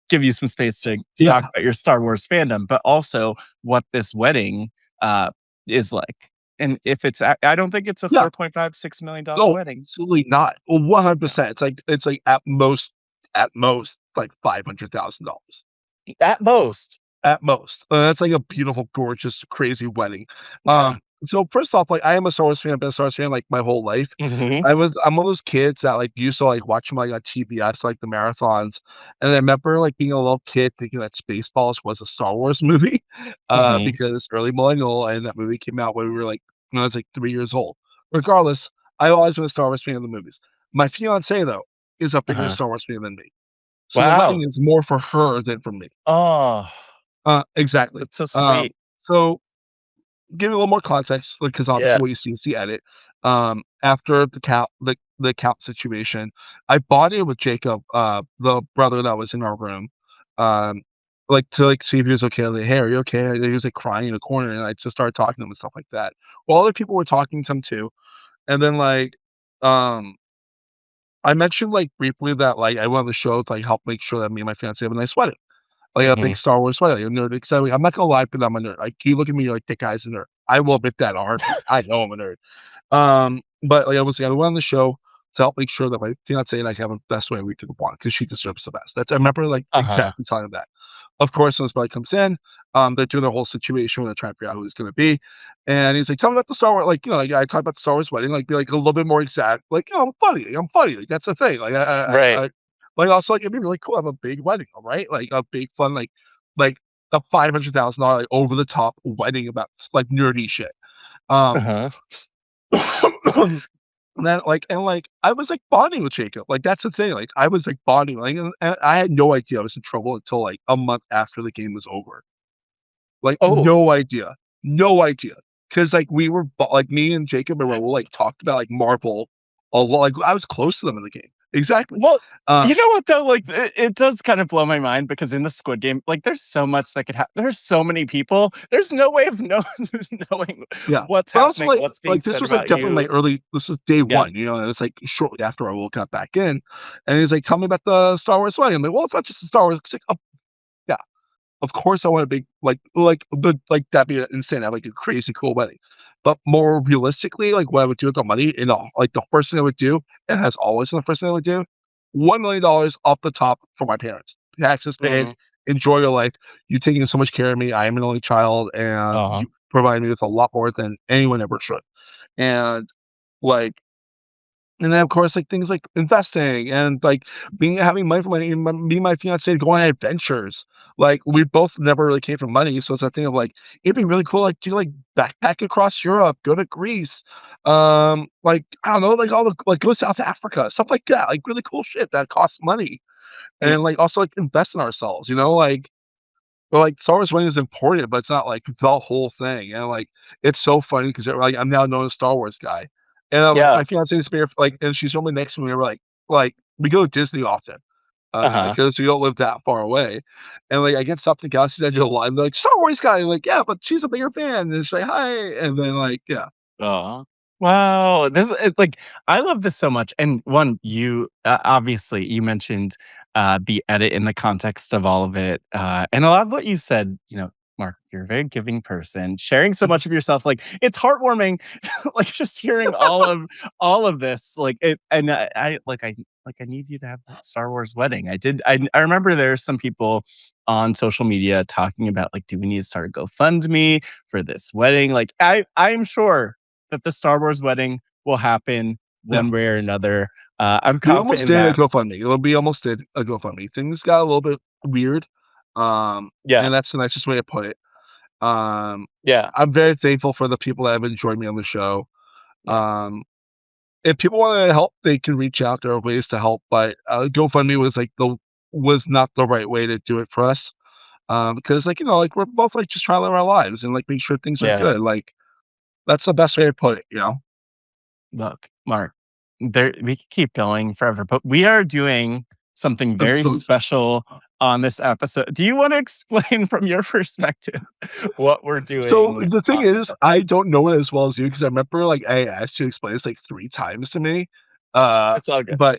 give you some space to talk yeah, about your Star Wars fandom, but also what this wedding, uh, is like. And if it's I don't think it's a yeah. $4.56 million No, wedding. absolutely not. Well, Yeah. 100%. It's like, at most, like, $500,000. At most. At most. That's like a beautiful, gorgeous, crazy wedding. Yeah. So first off, like, I am a Star Wars fan. I've been a Star Wars fan, like, my whole life. Mhm. I'm one of those kids that, like, used to, like, watch them, like, on TBS, like, the marathons, and I remember, like, being a little kid thinking that Spaceballs was a Star Wars movie, Mhm. because early millennial, and that movie came out when we were, like, when I was, like, 3 years old. Regardless, I always been a Star Wars fan of the movies. My fiancée, though, is a bigger Uh-huh. Star Wars fan than me. So the wedding Wow. is more for her than for me. Oh, Exactly. that's so sweet. So give it a little more context, like, 'cause Yeah. obviously what you see is the edit. after the count situation, I bonded with Jacob, the brother that was in our room, um, like, to, like, see if he was okay. Like, "Hey, are you okay?" And he was, like, crying in a corner, and I just started talking to him and stuff like that. Well, other people were talking to him too, and then, like, um, I mentioned, like, briefly that, like, I wanted the show to, like, help make sure that me and my fiancé have a nice wedding. Like, a big Mhm. Star Wars wedding, a nerd, 'cause I'm not gonna lie, but I'm a nerd. Like, you look at me, you're like, "That guy's a nerd." I will admit that in a heartbeat. I know I'm a nerd. But, like, I was like, I went on the show to help make sure that my fiancée and I have the best wedding we could want because she deserves the best. I remember, like, Uh-huh. exactly telling him that. Of course, when this bride comes in, they're doing their whole situation where they're trying to figure out who it's gonna be, and he's like, "Tell me about the Star Wars," like, like, I talked about the Star Wars wedding, like, be, like, a little bit more exact, like, I'm funny, like, that's the thing, like, Right. like, also, like, it'd be really cool to have a big wedding, right? Like, a big fun, like, a $500,000, like, over the top wedding about, like, nerdy shit. Um Uh-huh. And then, I was, like, bonding with Jacob, like, that's the thing, like, I was, like, bonding, like, and I had no idea I was in trouble until, like, a month after the game was over. Like, Oh, no idea. No idea. Because like, we were bo like, me and Jacob and Raul, like, talked about, like, Marvel a lot, like, I was close to them in the game. Exactly. well, Uh, you know what though? Like, it does kind of blow my mind because in the Squid Game, like, there's so much that could happen. There's so many people. There's no way of knowing yeah. what's But also, happening, what's being this said was, like, about definitely my you. early this was day Yeah. 1, and it was, like, shortly after Raul got back in, and he's like, "Tell me about the Star Wars wedding." I'm like, "Well, it's not just the Star Wars." It's like, "Oh, yeah." Of course, I want a big that'd be insane. I have, like, a crazy cool wedding. But more realistically, like, what I would do with the money, like, the first thing I would do, and has always been the first thing I would do, $1,000,000 off the top for my parents. Taxes paid, Mhm. enjoy your life. You taking so much care of me. I am an only child, and Uh-huh. you provide me with a lot more than anyone ever should. And, like and then, of course, like, things like investing and, like, having money for me and my fiancée to go on adventures. Like, we both never really came from money, so it's that thing of, like, it'd be really cool, like, to, like, backpack across Europe, go to Greece, like, I don't know, like, all the like, go to South Africa, stuff like that, like, really cool shit that costs money. Mm. And, like, also, like, invest in ourselves, like but, like, Star Wars winning is important, but it's not, like, the whole thing, and, like, it's so funny because like, I'm now known as Star Wars guy, and, like, Yeah. my fiancee's been like and she's normally next to me, we're we go to Disney often, Uh-huh. because we don't live that far away, and, like, I get something Galaxy's Edge a lot, and they're like, "Star Wars guy," I'm like, "Yeah, but she's a bigger fan," and she's like, "Hi," and then, like, yeah. Aw. Wow, this like, I love this so much, and one, you obviously, you mentioned, the edit in the context of all of it, and a lot of what you said, Mark, you're a very giving person, sharing so much of yourself, like, it's heartwarming, like, just hearing all of this, like, it and I need you to have that Star Wars wedding. I remember there are some people on social media talking about, like, "Do we need to start a GoFundMe for this wedding?" Like, I'm sure that the Star Wars wedding will happen Yeah. one way or another. I'm We almost confident in did a that. GoFundMe. We almost did a GoFundMe. Things got a little bit weird, Yeah, and that's the nicest way to put it. Um, yeah, I'm very thankful for the people that have enjoyed me on the show. yeah, Um, if people wanna help, they can reach out. There are ways to help, but, GoFundMe was not the right way to do it for us, because, like, like, we're both, like, just trying to live our lives and, like, make sure things are yeah. good, like, that's the best way to put it? Look, Mark, we could keep going forever, but we are doing something I'm very so excited. special on this episode. Do you wanna explain from your perspective what we're So, doing the thing on this is, I episode? don't know it as well as you because I remember, like, I asked you to explain this, like, 3 times to me, It's all good. but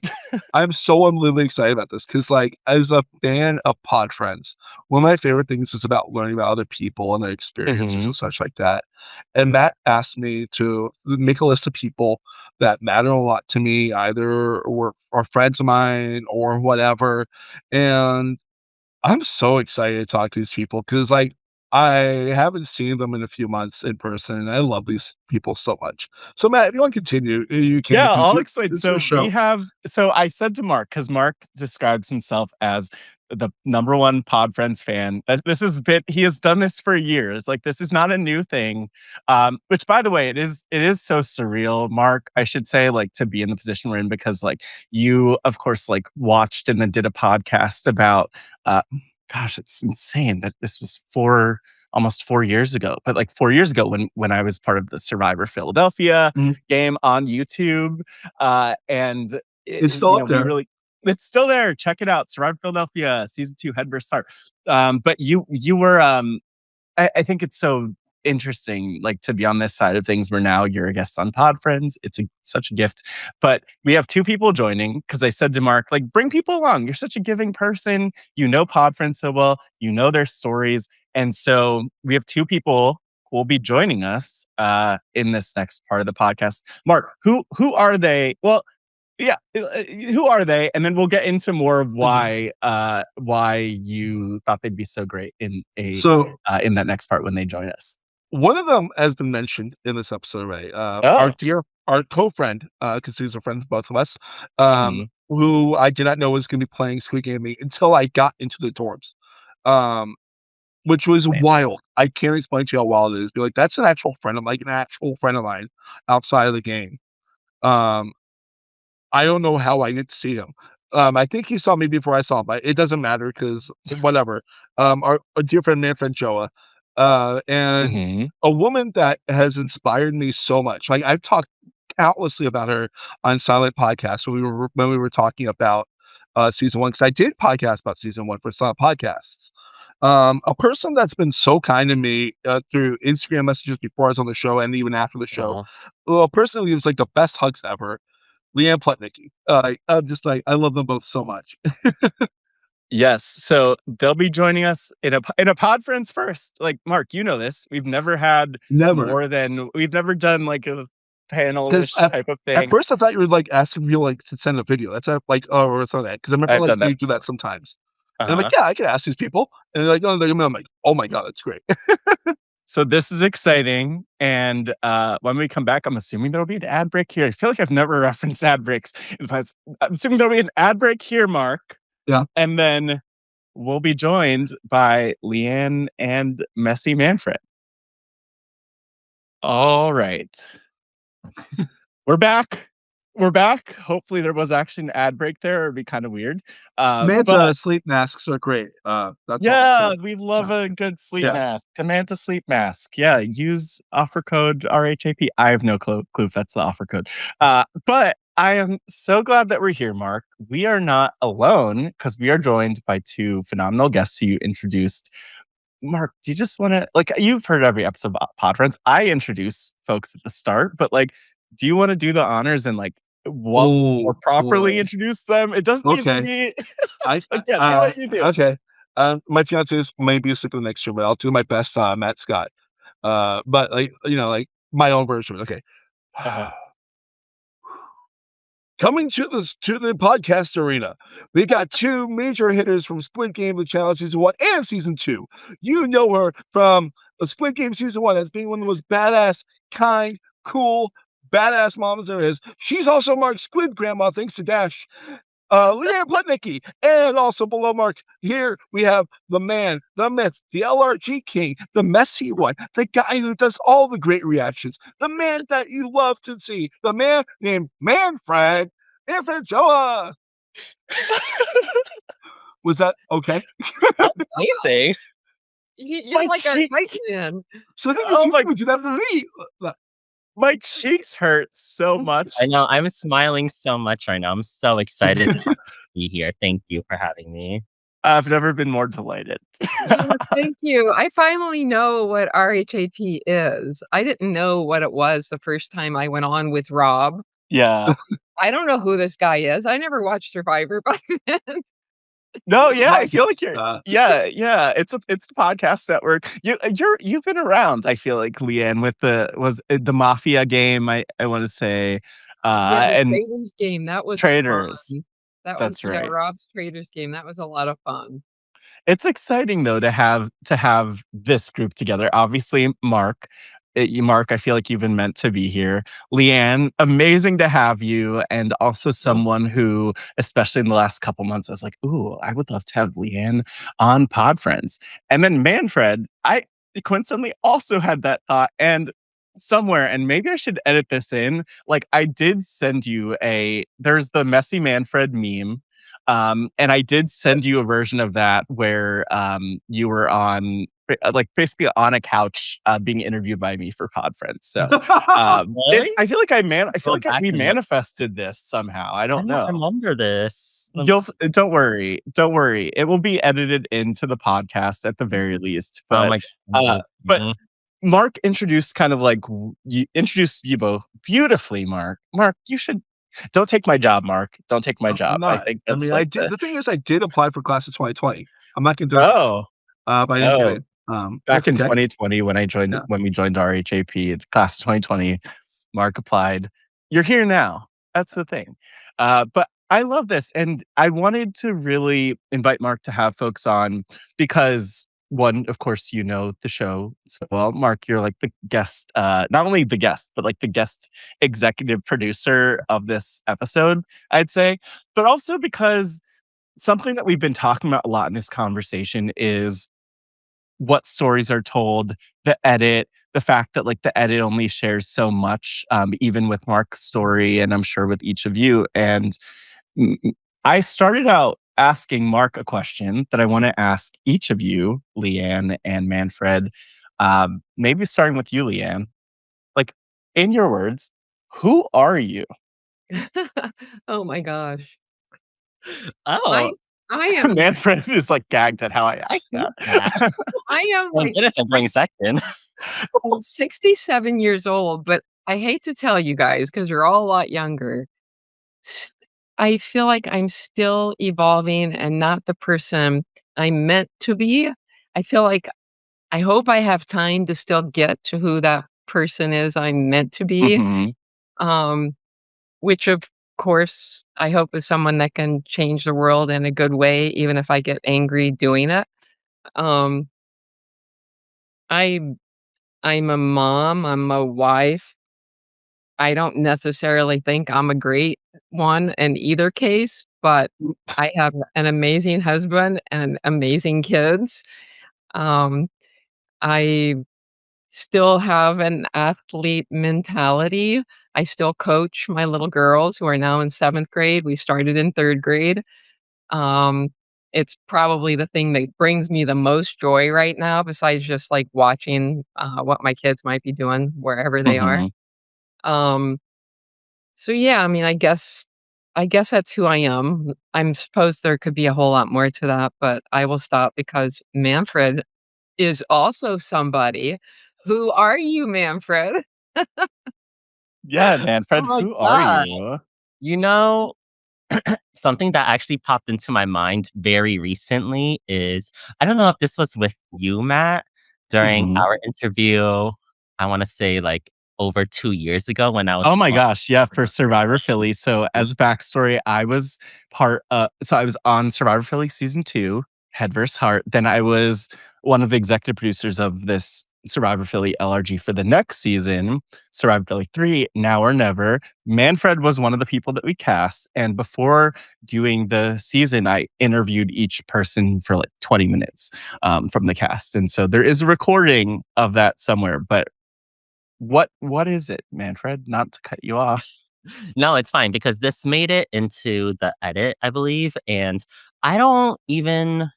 I'm so unbelievably excited about this because, like, as a fan of Pod Friends, one of my favorite things is about learning about other people and their experiences Mhm. and such like that, and Matt asked me to make a list of people that matter a lot to me, either were are friends of mine or whatever, and I'm so excited to talk to these people because, like, I haven't seen them in a few months in person, and I love these people so much. So, Matt, if you want to continue, you can Yeah, because I'll explain. it's your So we show. have so I said to Mark, because Mark describes himself as the number one Pod Friends fan. This is bit he has done this for years. Like, this is not a new thing. Which, by the way, it is so surreal, Mark, I should say, like, to be in the position we're in because, like, you, of course, like, watched and then did a podcast about, uh, gosh, it's insane that this was almost 4 years ago, but like 4 years ago when I was part of the Survivor Philadelphia Mhm. game on YouTube. And It's still up we there. really, it's still there. Check it out. Survivor Philadelphia season 2 Headburst Start. But you were I think it's so interesting, like, to be on this side of things where now you're a guest on Pod Friends. It's such a gift. But we have 2 people joining because I said to Mark, like, bring people along. You're such a giving person. You know Pod Friends so well. You know their stories. And so we have 2 people who will be joining us in this next part of the podcast. Mark, who are they? Well, yeah, who are they? And then we'll get into more of Mhm. why you thought they'd be so great So in that next part when they join us. one of them has been mentioned in this episode already. Oh, Our co-friend, because he's a friend of both of us, mhm. who I did not know was going to be playing Squid Game with me until I got into the dorms, um, which was Same. wild. I can't explain to you how wild it is. Be like, that's an actual friend of like an actual friend of mine outside of the game. Um, I don't know how I didn't see him. I think he saw me before I saw him, but it doesn't matter because whatever. Our dear friend, man friend Joa, and Mhm. a woman that has inspired me so much. Like I've talked countlessly about her on Silent Podcast when we were talking about season 1 because I did podcast about season 1 for Silent Podcasts. A person that's been so kind to me through Instagram messages before I was on the show and even after the show. Aw. Well, a person who gives like the best hugs ever. Leanne Plutnicki. I'm just like I love them both so much. Yes, so they'll be joining us in a Pod Friends first. Like, Mark, you know this. Never, We've never done, like, a because panel-ish type of at thing. first I thought you were like asking me like to send a video. That's like oh or something like that because I remember I've like done that you do before. that sometimes. And I'm like, Uh-huh. yeah, I can ask these people. And they're like, oh, I'm like, oh my god, that's great. So this is exciting, and, when we come back, I'm assuming there'll be an ad break here. I feel like I've never referenced ad breaks in the past. I'm assuming there'll be an ad break here, Mark, Yeah, and then we'll be joined by Leanne and Messy Manfred. All right. We're back. We're back. Hopefully, there was actually an ad break there. It'd be kind of weird. But Manta sleep masks are great. That's all I'll yeah, say. we love Yeah, a good sleep yeah. mask. Manta sleep mask. Yeah, use offer code RHAP. I have no clue if that's the offer code. But I am so glad that we're here, Mark. We are not alone because we are joined by 2 phenomenal guests who you introduced. Mark, do you just want to, like, you've heard every episode of Pod Friends. I introduce folks at the start, but like, do you want to do the honors and like what more Oh properly boy. introduce them? It doesn't need to Okay. be I like, yeah, do what you do. okay. My fiance is maybe sleeping next year, but I'll do my best. Matt Scott. But like like my own version. Okay. Uh-huh. Coming to the podcast arena, we got 2 major hitters from Squid Game the Challenge season 1 and season 2. You know her from the Squid Game season 1 as being one of the most badass, kind, cool, badass moms there is. She's also Mark's Squid grandma, thanks to Dash. Leanne Plutnicki, and also below Mark, here we have the man, the myth, the LRG king, the messy one, the guy who does all the great reactions, the man that you love to see, the man named Manfred, Manfred Joa. Was that okay? That's amazing. You're My like a cheeks. titan. So the thing is, Oh you my, would do that for me. my cheeks hurt so I much. know, I'm smiling so much right now. I'm so excited to be here. Thank you for having me. I've never been more delighted. Yeah, thank you. I finally know what RHAP is. I didn't know what it was the first time I went on with Rob. Yeah. I don't know who this guy is. I never watched Survivor back then. No, It's a yeah, I feel like podcast. you're yeah, it's the podcast network. You've been around, I feel like, Leanne, with the Mafia game, I wanna say, Yeah, the and Traders game, that was Traders. fun. That was That's yeah, right. Rob's Traders game, that was a lot of fun. It's exciting though to have this group together. Obviously, Mark, I feel like you've been meant to be here. Leanne, amazing to have you, and also Yeah. someone who, especially in the last couple months, I was like, "Ooh, I would love to have Leanne on Pod Friends." And then Manfred, I coincidentally also had that thought, and somewhere, and maybe I should edit this in. Like, I did send you there's the messy Manfred meme. And I did send you a version of that where you were on like basically on a couch being interviewed by me for Pod Friends. So it's Really? I feel like I feel Go like back we and look. manifested this somehow. I I don't don't know. remember this. Don't worry, don't worry. It will be edited into the podcast at the very least. Oh But my uh, goodness. but Mhm. Mark introduced kind of like you introduced you both beautifully, Mark. Mark, you should don't take my job, Mark. Don't take my I'm job. I not. think I that's mean, I like did. The thing is, I did apply for class of 2020. I'm not gonna do it, oh but I didn't get oh it. back That's in okay. 2020 Yeah. when we joined RHAP, the class of 2020, Mark applied. You're here now. That's the thing. But I love this, and I wanted to really invite Mark to have folks on because one, of course, you know the show so well. Mark, you're like the guest, not only the guest, but like the guest executive producer of this episode, I'd say. But also because something that we've been talking about a lot in this conversation is what stories are told, the edit, the fact that like the edit only shares so much, even with Mark's story, and I'm sure with each of you. And mm, mm, I started out asking Mark a question that I want to ask each of you, Leanne and Manfred. Maybe starting with you, Leanne. Like, in your words, who are you? Oh my gosh. I Oh, I am Manfred is like gagged at how I I asked hate that. that. I am Thank like goodness I'm I going second. I'm 67 years old, but I hate to tell you guys because 'cause you're all a lot younger. S I feel like I'm still evolving and not the person I'm meant to be. I feel like I hope I have time to still get to who that person is I'm meant to be, Mhm. um, which of course I hope is someone that can change the world in a good way, even if I get angry doing it. Um, I I'm a mom, I'm a wife. I don't necessarily think I'm a great one in either case, but I have an amazing husband and amazing kids. Um, I still have an athlete mentality. I still coach my little girls who are now in 7th grade. We started in 3rd grade. Um, it's probably the thing that brings me the most joy right now besides just, like, watching, what my kids might be doing wherever they are. Mhm. Um, so, yeah, I mean, I guess that's who I am. I'm suppose there could be a whole lot more to that, but I will stop because Manfred is also somebody. Who are you, Manfred? Yeah, Oh Manfred, my who are god. you? You know, something that actually popped into my mind very recently is I don't know if this was with you, Matt, during Mhm. our interview, I wanna say, like, over 2 years ago when I was Oh my on gosh, yeah, for Survivor Philly. So as backstory, I was on Survivor Philly season 2, Head vs. Heart. Then I was one of the executive producers of this Survivor Philly LRG for the next season, Survivor Philly 3, Now or Never. Manfred was one of the people that we cast, and before doing the season, I interviewed each person for like 20 minutes, from the cast, and so there is a recording of that somewhere, but what is it, Manfred? Not to cut you off. No, it's fine because this made it into the edit, I believe, and I don't even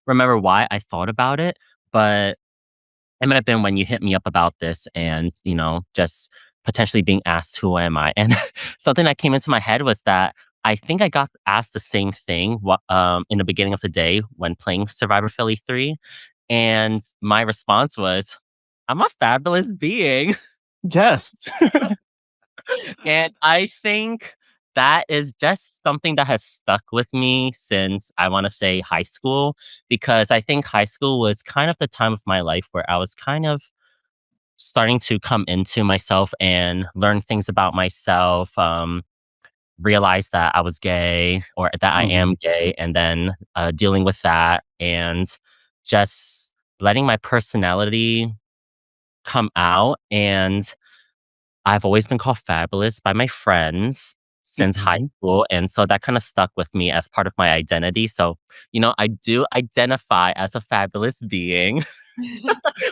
remember why I thought about it, but it might have been when you hit me up about this and, just potentially being asked, "Who am I?" And something that came into my head was that I think I got asked the same thing in the beginning of the day when playing Survivor Philly 3, and my response was, "I'm a fabulous being." Yes. And I think that is just something that has stuck with me since I want to say high school, because I think high school was kind of the time of my life where I was kind of starting to come into myself and learn things about myself, realize that I was gay or that I am Mhm, gay, and then dealing with that and just letting my personality come out. And I've always been called fabulous by my friends since high mhm. school, and so that kinda stuck with me as part of my identity, so, I do identify as a fabulous being,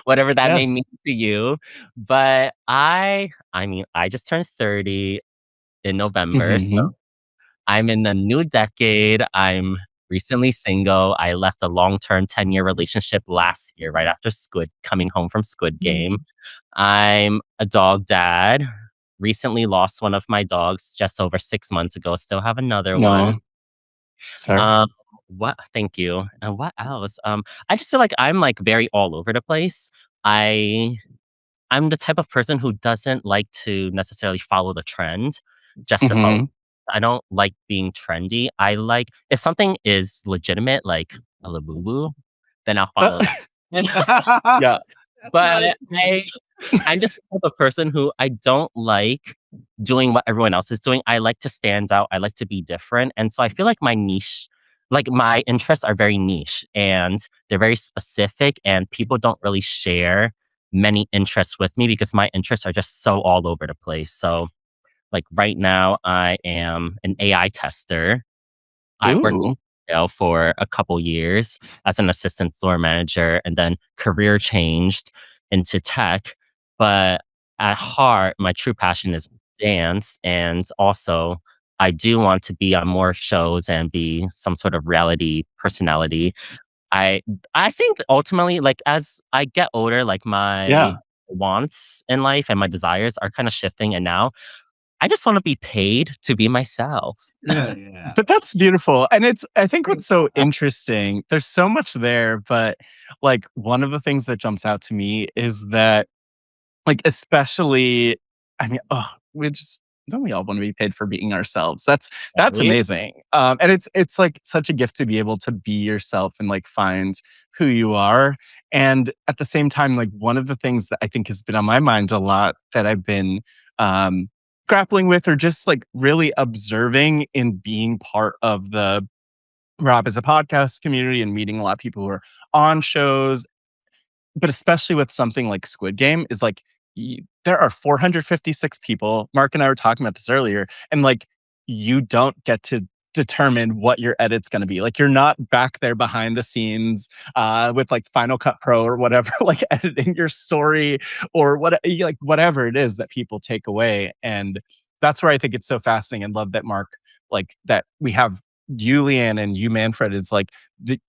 whatever that may Yes. mean to you, but I mean, I just turned 30 in November, so Mhm. I'm in a new decade, I'm recently single. I left a long-term 10-year relationship last year right after Squid coming home from Squid Game. I'm a dog dad. Recently lost one of my dogs just over 6 months ago. Still have another No, one. sorry. Um, what thank you. And what else? I just feel like I'm, like, very all over the place. I I'm the type of person who doesn't like to necessarily follow the trend just to follow. Mhm. I don't like being trendy. I like if something is legitimate, like a Labubu, then I'll follow that. And Yeah. That's but nice. I'm just the type of person who I don't like doing what everyone else is doing. I like to stand out. I like to be different. And so I feel like my niche, like my interests are very niche and they're very specific and people don't really share many interests with me because my interests are just so all over the place. So like right now I am an AI tester. I worked Ooh. for a couple years as an assistant store manager and then career changed into tech. But at heart, my true passion is dance. And also, I do want to be on more shows and be some sort of reality personality. I I think ultimately, like as I get older, like my Yeah. wants in life and my desires are kind of shifting. And now I just want to be paid to be myself. Yeah, yeah. But that's beautiful, and it's I think what's so interesting, there's so much there, but, like, one of the things that jumps out to me is that, like, especially I mean, oh, we just don't we all wanna be paid for being ourselves? That's Right? amazing, and it's, like, such a gift to be able to be yourself and, like, find who you are, and at the same time, like, one of the things that I think has been on my mind a lot that I've been, um, grappling with or just, like, really observing in being part of the RHAP as a podcast community and meeting a lot of people who are on shows but especially with something like Squid Game is like there are 456 people. Mark and I were talking about this earlier, and like you don't get to determine what your edit's going to be. Like you're not back there behind the scenes with like Final Cut Pro or whatever, like editing your story or like whatever it is that people take away. And that's where I think it's so fascinating and love that Mark like that we have you, Leanne, and you, Manfred. It's like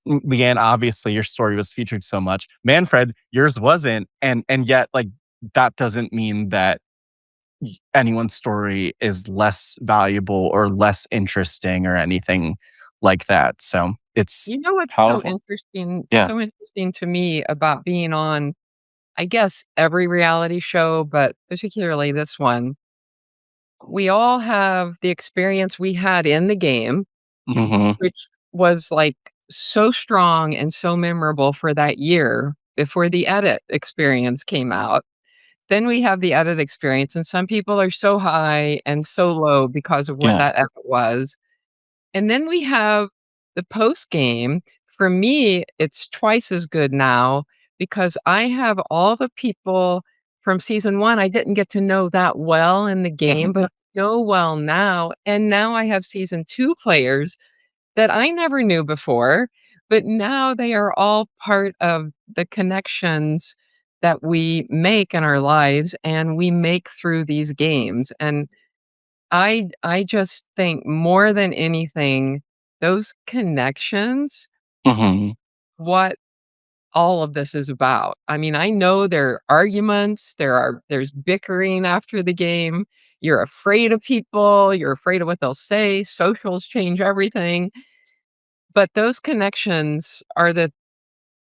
Leanne, obviously your story was featured so much. Manfred, yours wasn't, and yet like that doesn't mean that anyone's story is less valuable or less interesting or anything like that. So it's You know what's powerful. Yeah. so interesting to me about being on, I guess, every reality show, but particularly this one. We all have the experience we had in the game, Hmm. which was, like, so strong and so memorable for that year before the edit experience came out. Then we have the edit experience, and some people are so high and so low because of what Yeah. that edit was. And then we have the post game. For me, it's twice as good now because I have all the people from season 1 I didn't get to know that well in the Hmm. game, but I know well now. And now I have season 2 players that I never knew before, but now they are all part of the connections that we make in our lives and we make through these games. And I just think more than anything, those connections, Hmm. what all of this is about. I mean, I know there are arguments, there's bickering after the game. You're afraid of people, you're afraid of what they'll say, socials change everything. But those connections are the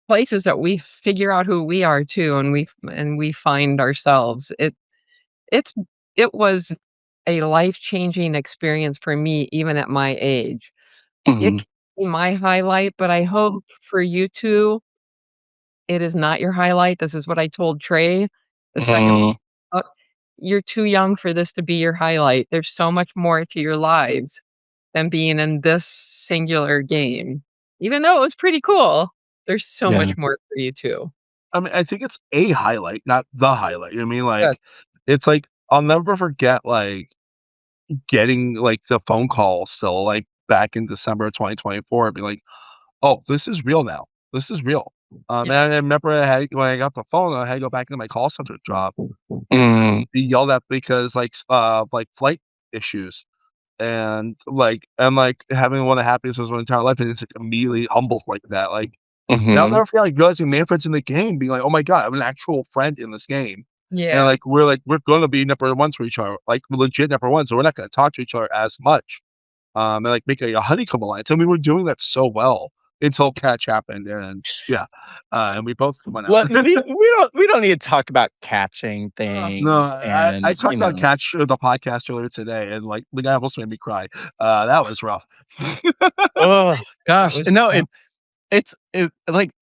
places that we figure out who we are too, and we find ourselves. It's it was a life-changing experience for me even at my age. It Hmm. can be my highlight, but I hope for you too, it is not your highlight. This is what I told Trey the second Hmm. out. You're too young for this to be your highlight. There's so much more to your lives than being in this singular game. Even though it was pretty cool, there's so Yeah. much more for you too. I mean, I think it's a highlight, not the highlight. You know what I mean? Good. Like, it's like I'll never forget like getting like the phone call still like back in December of 2024 and be like, oh, this is real now. This is real. Yeah. And I remember when I got the phone, I had to go back into my call center job, Mm. be yelled at because like flight issues. and like I'm like having one of the happiest of my entire life, and it's like immediately humbled like that. Like, and I'll Mhm. never forget like realizing Manfred's in the game, being like, "Oh my god, I'm an actual friend in this game." And Yeah. like we're gonna be number ones for each other, like legit number one. So we're not gonna talk to each other as much, and like make a honeycomb alliance. And we were doing that so well until Catch happened, and yeah, and we both went out. Well, we don't need to talk about catching No, things I and, talked about Catch the podcast earlier today, and like the guy almost made me cry. That was rough. oh That gosh. was No, rough.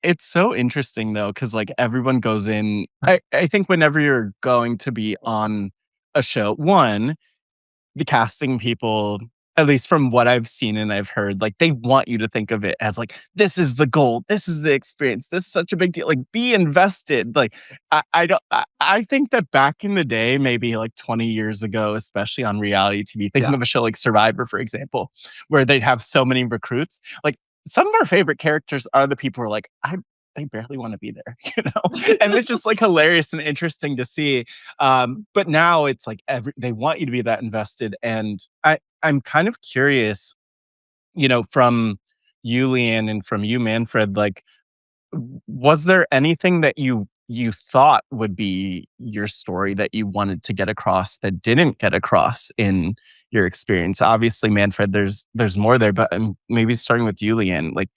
it's so interesting though, because like everyone goes in. I think whenever you're going to be on a show, one, the casting people, at least from what I've seen and I've heard, like they want you to think of it as like, this is the goal, this is the experience, this is such a big deal. Like, be invested. Like, I don't. I think that back in the day, maybe like 20 years ago, especially on reality TV, thinking Yeah. of a show like Survivor, for example, where they'd have so many recruits. Like, some of our favorite characters are the people who are like, I barely want to be there, and it's just like hilarious and interesting to see. But now it's like they want you to be that invested, and I'm kind of curious, from you, Leanne, and from you, Manfred. Like, was there anything that you thought would be your story that you wanted to get across that didn't get across in your experience? Obviously, Manfred, there's more there, but maybe starting with you, Leanne. Like,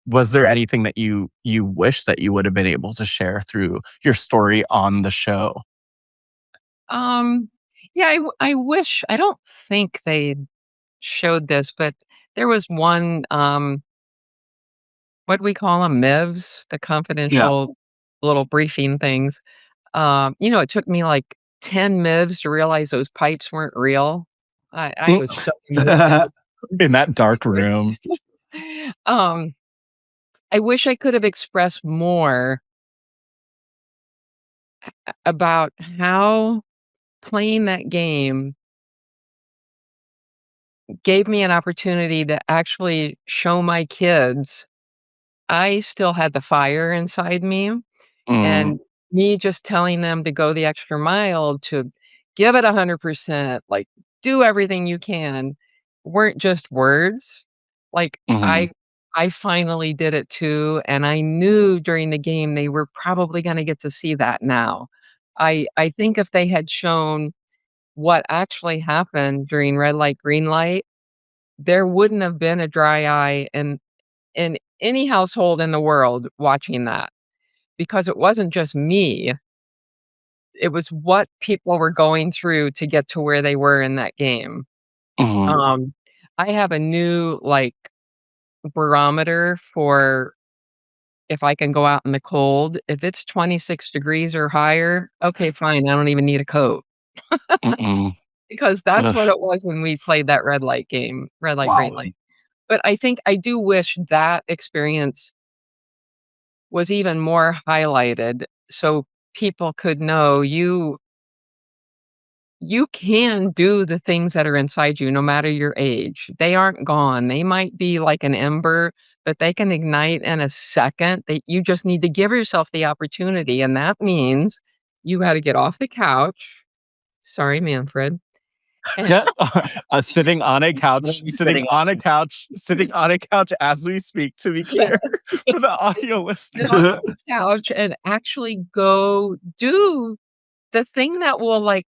was there anything that you wish that you would have been able to share through your story on the show? Um, yeah, I wish I don't think they showed this, but there was one, what do we call them? MIVs, the Yeah. confidential little briefing things. It took me like 10 MIVs to realize those pipes weren't real. I was so invested. In that dark room. Um, I wish I could have expressed more about how playing that game gave me an opportunity to actually show my kids I still had the fire inside me, Mm, and me just telling them to go the extra mile, to give it 100%, like, do everything you can, weren't just words. Like, mhm, I finally did it too, and I knew during the game they were probably gonna get to see that now. I think if they had shown what actually happened during red light, green light, there wouldn't have been a dry eye in any household in the world watching that, because it wasn't just me, it was what people were going through to get to where they were in that game. mhm. Um, I have a new, like, barometer for if I can go out in the cold. If it's 26 degrees or higher, okay, fine, I don't even need a coat, Mm-mm. because that's Ugh. what it was when we played that red light game, red light, green Wow. light. But I think I do wish that experience was even more highlighted so people could know you can do the things that are inside you no matter your age. They aren't gone. They might be like an ember, but they can ignite in a second. That you just need to give yourself the opportunity, and that means you gotta get off the couch. Sorry, Manfred. And Yeah, sitting on a couch, sitting on a couch as we speak, to be yes, clear, for the audio get off listeners. the couch and actually go do the thing that will, like,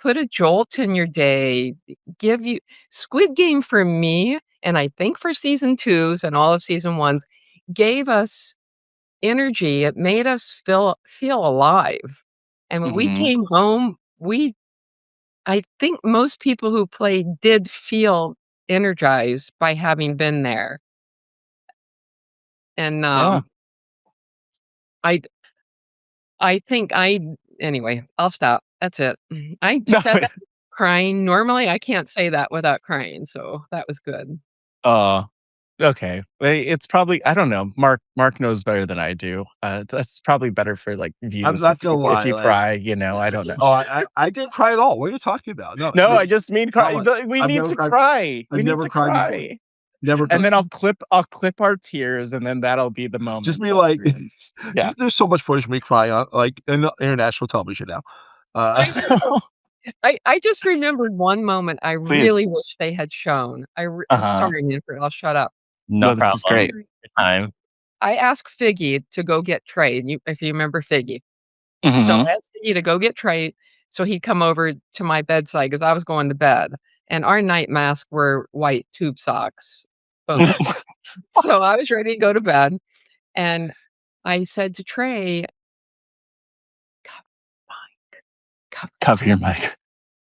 put a jolt in your day, give you Squid Game for me, and I think for season 2s and all of season 1s, gave us energy. It made us feel alive. And when we Mhm, came home, we I think most people who played did feel energized by having been there. And, yeah. I I think I anyway, I'll stop. That's it. I No, said that crying. Normally, I can't say that without crying, so that was good. uh, okay. It's probably, I don't know, Mark knows better than I do. It's probably better for, like, I'm views not if gonna if lie, you like, cry, I don't know. oh, I didn't cry at all. What are you talking about? No, No, I just mean not cry. like We I've need never to cried. cry. I've We need never to cried before. cry. Never And cried. then I'll clip our tears, and then that'll be the Just moment be that like, release. Yeah. there's so much footage of me crying on like in international television now. Uh, I know. I just remembered one moment I Please. really wish they had shown. Uh-huh. Sorry, Manfred, I'll shut up. No No, this is problem. great. Sorry. Your time. I asked Figgy to go get Trey, and if you remember Figgy. So Mhm. I asked Figgy to go get Trey so he'd come over to my bedside because I was going to bed, and our night masks were white tube socks. Boom. So I was ready to go to bed, and I said to Trey, "Cover mic, cover." Cover your mic.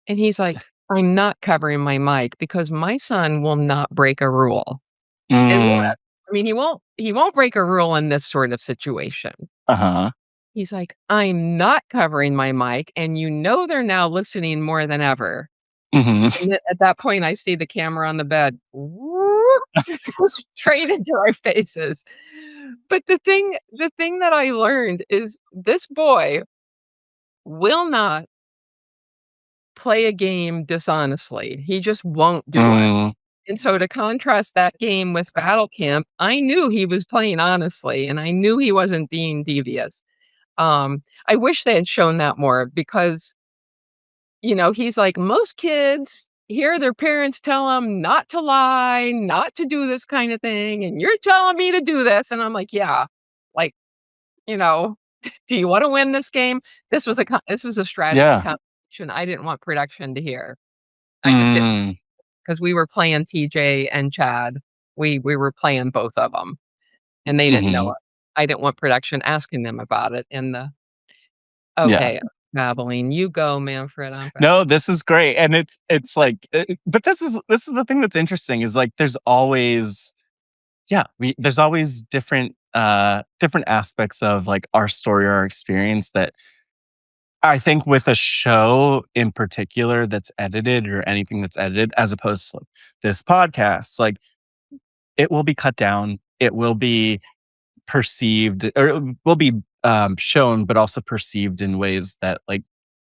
And he's like, "I'm not covering my mic because my son will not break a rule." And what? Mm. I mean, he won't break a rule in this sort of situation. Uh-huh. He's like, "I'm not covering my mic, and you know they're now listening more than ever." Mhm. And then at that point, I see the camera on the bed, whoop, it goes straight into our faces. But the thing that I learned is this boy will not play a game dishonestly. He just won't do it. Mm. And so to contrast that game with Battle Camp, I knew he was playing honestly, and I knew he wasn't being devious. I wish they had shown that more because, he's like, most kids hear their parents tell them not to lie, not to do this kind of thing, and you're telling me to do this. And I'm like, yeah, like, you know, do you want to win this game? This was a strategy Yeah. competition. I didn't want production to hear. I just didn't Mm. because we were playing TJ and Chad. We were playing both of them, and they didn't know Mhm. it. I didn't want production asking them about it in the Yeah. okay, I'm babbling. You go, Manfred, I'm back. No, this is great, and it's like, but this is the thing that's interesting is like there's always there's always different aspects of like our story or our experience that I think with a show in particular that's edited or anything that's edited as opposed to like, this podcast, like it will be cut down. It will be perceived or it will be shown, but also perceived in ways that like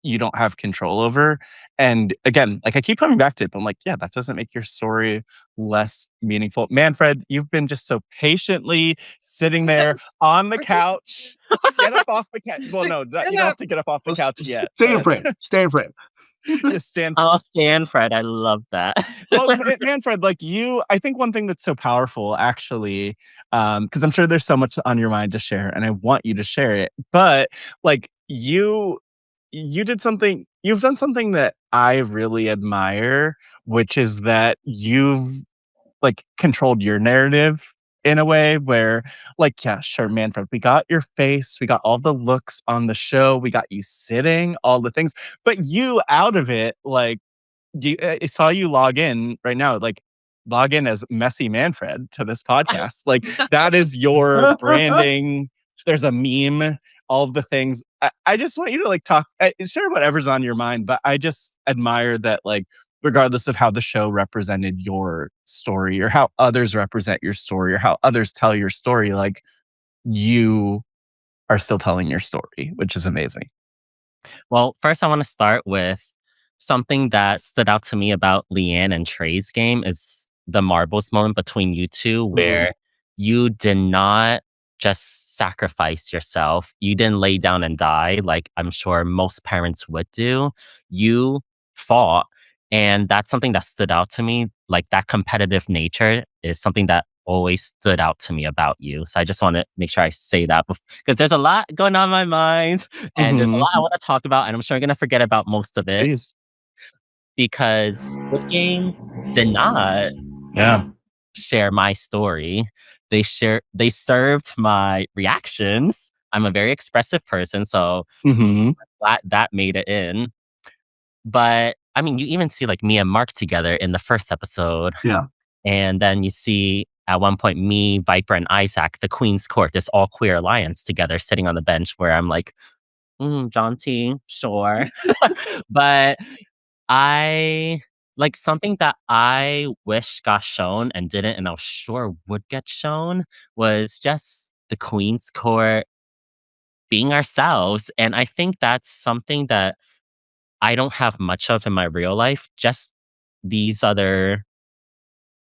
you don't have control over. And again, like I keep coming back to it, but I'm like, yeah, that doesn't make your story less meaningful. Manfred, you've been just so patiently sitting there on the couch. Get up off the couch. Well, no, you Get don't have up. to get up off the Well, couch yet, stay in but frame. Stay in frame. just stand. Oh, Stanfred, I love that. Well, Manfred, like you, I think one thing that's so powerful, actually, because I'm sure there's so much on your mind to share, and I want you to share it. But like you've done something that I really admire, which is that you've like controlled your narrative in a way where, like, yeah, sure, Manfred, we got your face, we got all the looks on the show, we got you sitting, all the things, but you out of it, like I saw you log in right now, like log in as Messy Manfred to this podcast. Like that is your branding. There's a meme, all of the things. I just want you to like talk, share whatever's on your mind. But I just admire that, like, regardless of how the show represented your story or how others represent your story or how others tell your story, like you are still telling your story, which is amazing. Well, first I want to start with something that stood out to me about Leanne and Trey's game is the marbles moment between you two where you did not just sacrifice yourself. You didn't lay down and die like I'm sure most parents would do. You fought. And that's something that stood out to me. Like that competitive nature is something that always stood out to me about you. So I just want to make sure I say that because there's a lot going on in my mind and there's a Mm-hmm. lot I want to talk about, and I'm sure I'm gonna forget about most of it Please. because Squid Game did not Yeah. share my story. They served my reactions. I'm a very expressive person, so Mm-hmm. that made it in. But I mean, you even see like me and Mark together in the first episode, Yeah. and then you see at one point me, Viper, and Isaac, the Queen's Court, this all queer alliance together, sitting on the bench, where I'm like, John T, sure. But I like something that I wish got shown and didn't, and I was sure would get shown was just the Queen's Court being ourselves. And I think that's something that I don't have much of in my real life. Just these other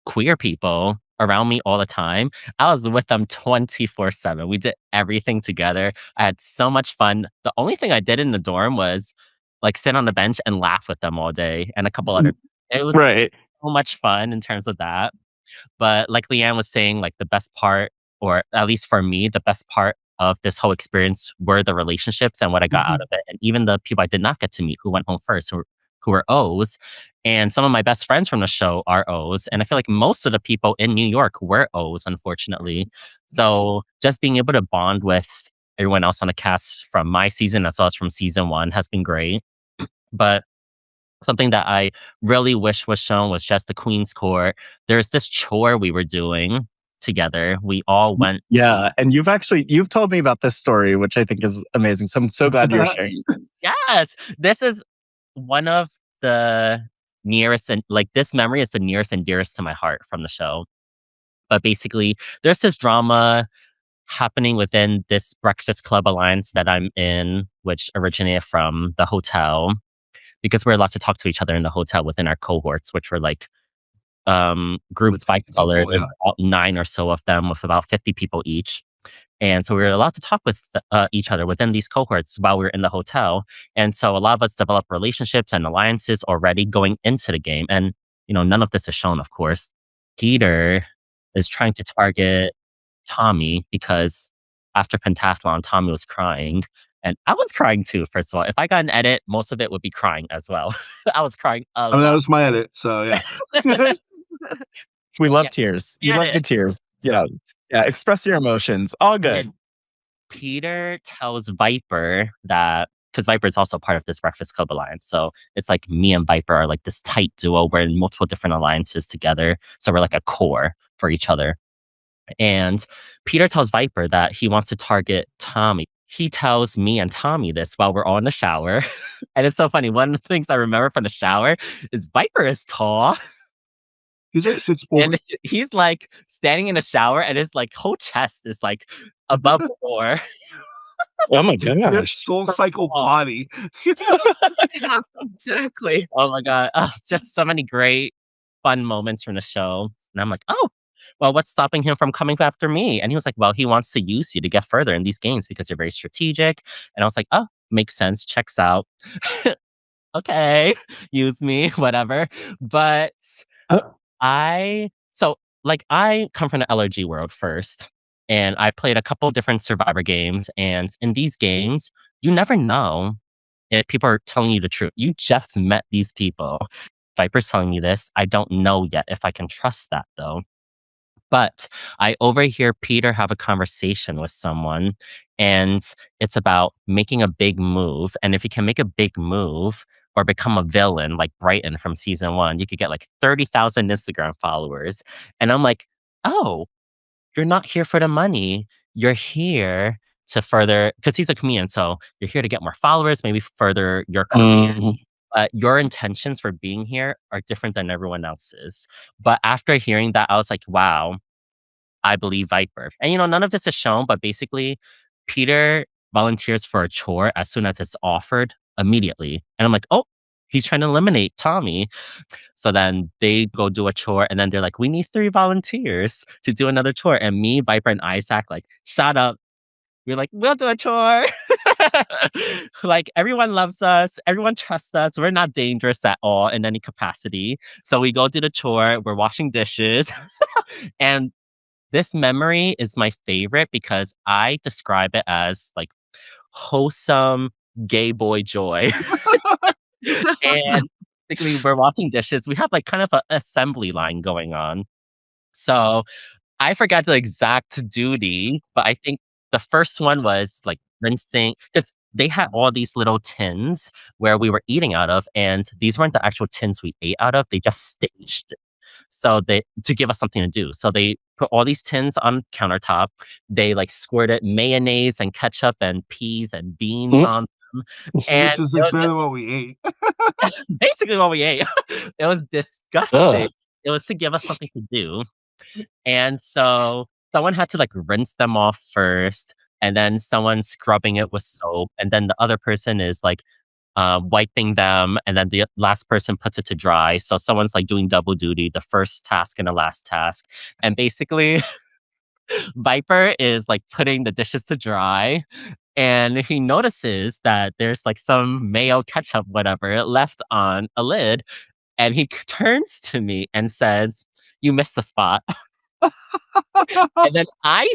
queer people around me all the time. I was with them 24/7. We did everything together. I had so much fun. The only thing I did in the dorm was like sit on the bench and laugh with them all day and a couple other. It was Right. so much fun in terms of that. But like Leanne was saying, like the best part, or at least for me, the best part of this whole experience were the relationships and what I got out of it. And even the people I did not get to meet who went home first, who were O's. And some of my best friends from the show are O's. And I feel like most of the people in New York were O's, unfortunately. So just being able to bond with everyone else on the cast from my season as well as from season one has been great. But something that I really wish was shown was just the Queen's Court. There's this chore we were doing together. We all went. Yeah, and you've told me about this story, which I think is amazing. So I'm so glad you're sharing. Yes, this is one of the nearest, and like this memory is the nearest and dearest to my heart from the show. But basically, there's this drama happening within this Breakfast Club alliance that I'm in, which originated from the hotel, because we're allowed to talk to each other in the hotel within our cohorts, which were like grouped by color. There's about 9 or so of them with about 50 people each. And so we were allowed to talk with each other within these cohorts while we were in the hotel. And so a lot of us developed relationships and alliances already going into the game. And, none of this is shown, of course. Peter is trying to target Tommy because after pentathlon, Tommy was crying. And I was crying too, first of all. If I got an edit, most of it would be crying as well. I was crying a I mean, that lot. was my edit, so yeah. We love Yeah. tears. We Get love it. the tears. Yeah. Yeah. Express your emotions. All good. And Peter tells Viper that, because Viper is also part of this Breakfast Club alliance. So it's like me and Viper are like this tight duo. We're in multiple different alliances together. So we're like a core for each other. And Peter tells Viper that he wants to target Tommy. He tells me and Tommy this while we're all in the shower. And it's so funny. One of the things I remember from the shower is Viper is tall. He's like 6'4". And he's like standing in the shower and his like whole chest is like above the floor. Oh my That gosh. Soul Cycle body. Yeah, exactly. Oh my God. Just so many great fun moments from the show. And I'm like, oh, well, what's stopping him from coming after me? And he was like, well, he wants to use you to get further in these games because you're very strategic. And I was like, oh, makes sense. Checks out. Okay, use me, whatever. But Uh, I come from the LRG world first. And I played a couple different Survivor games. And in these games, you never know if people are telling you the truth. You just met these people. Viper's telling me this. I don't know yet if I can trust that though. But I overhear Peter have a conversation with someone, and it's about making a big move. And if you can make a big move or become a villain like Brighton from season one, you could get like 30,000 Instagram followers. And I'm like, oh, you're not here for the money. You're here to further, because he's a comedian. So you're here to get more followers, maybe further your career. Your intentions for being here are different than everyone else's. But after hearing that, I was like, wow, I believe Viper. And none of this is shown, but basically, Peter volunteers for a chore as soon as it's offered immediately. And I'm like, oh, he's trying to eliminate Tommy. So then they go do a chore, and then they're like, we need 3 volunteers to do another chore. And me, Viper, and Isaac, like, shut up. We're like, we'll do a chore. Like, everyone loves us. Everyone trusts us. We're not dangerous at all in any capacity. So we go do the chore. We're washing dishes. And this memory is my favorite because I describe it as like wholesome gay boy joy. And basically, we're washing dishes. We have like kind of an assembly line going on. So I forgot the exact duty, but I think the first one was like rinsing, because they had all these little tins where we were eating out of, and these weren't the actual tins we ate out of. They just staged it. So they to give us something to do. So they put all these tins on countertop. They like squirted mayonnaise and ketchup and peas and beans on them. And Which is it like was better than what we ate. basically what we ate. It was disgusting. Ugh. It was to give us something to do. And so someone had to like rinse them off first, and then someone scrubbing it with soap, and then the other person is like wiping them, and then the last person puts it to dry. So someone's like doing double duty, the first task and the last task. And basically, Viper is like putting the dishes to dry, and he notices that there's like some mayo ketchup, whatever, left on a lid, and he turns to me and says, "You missed the spot." And then I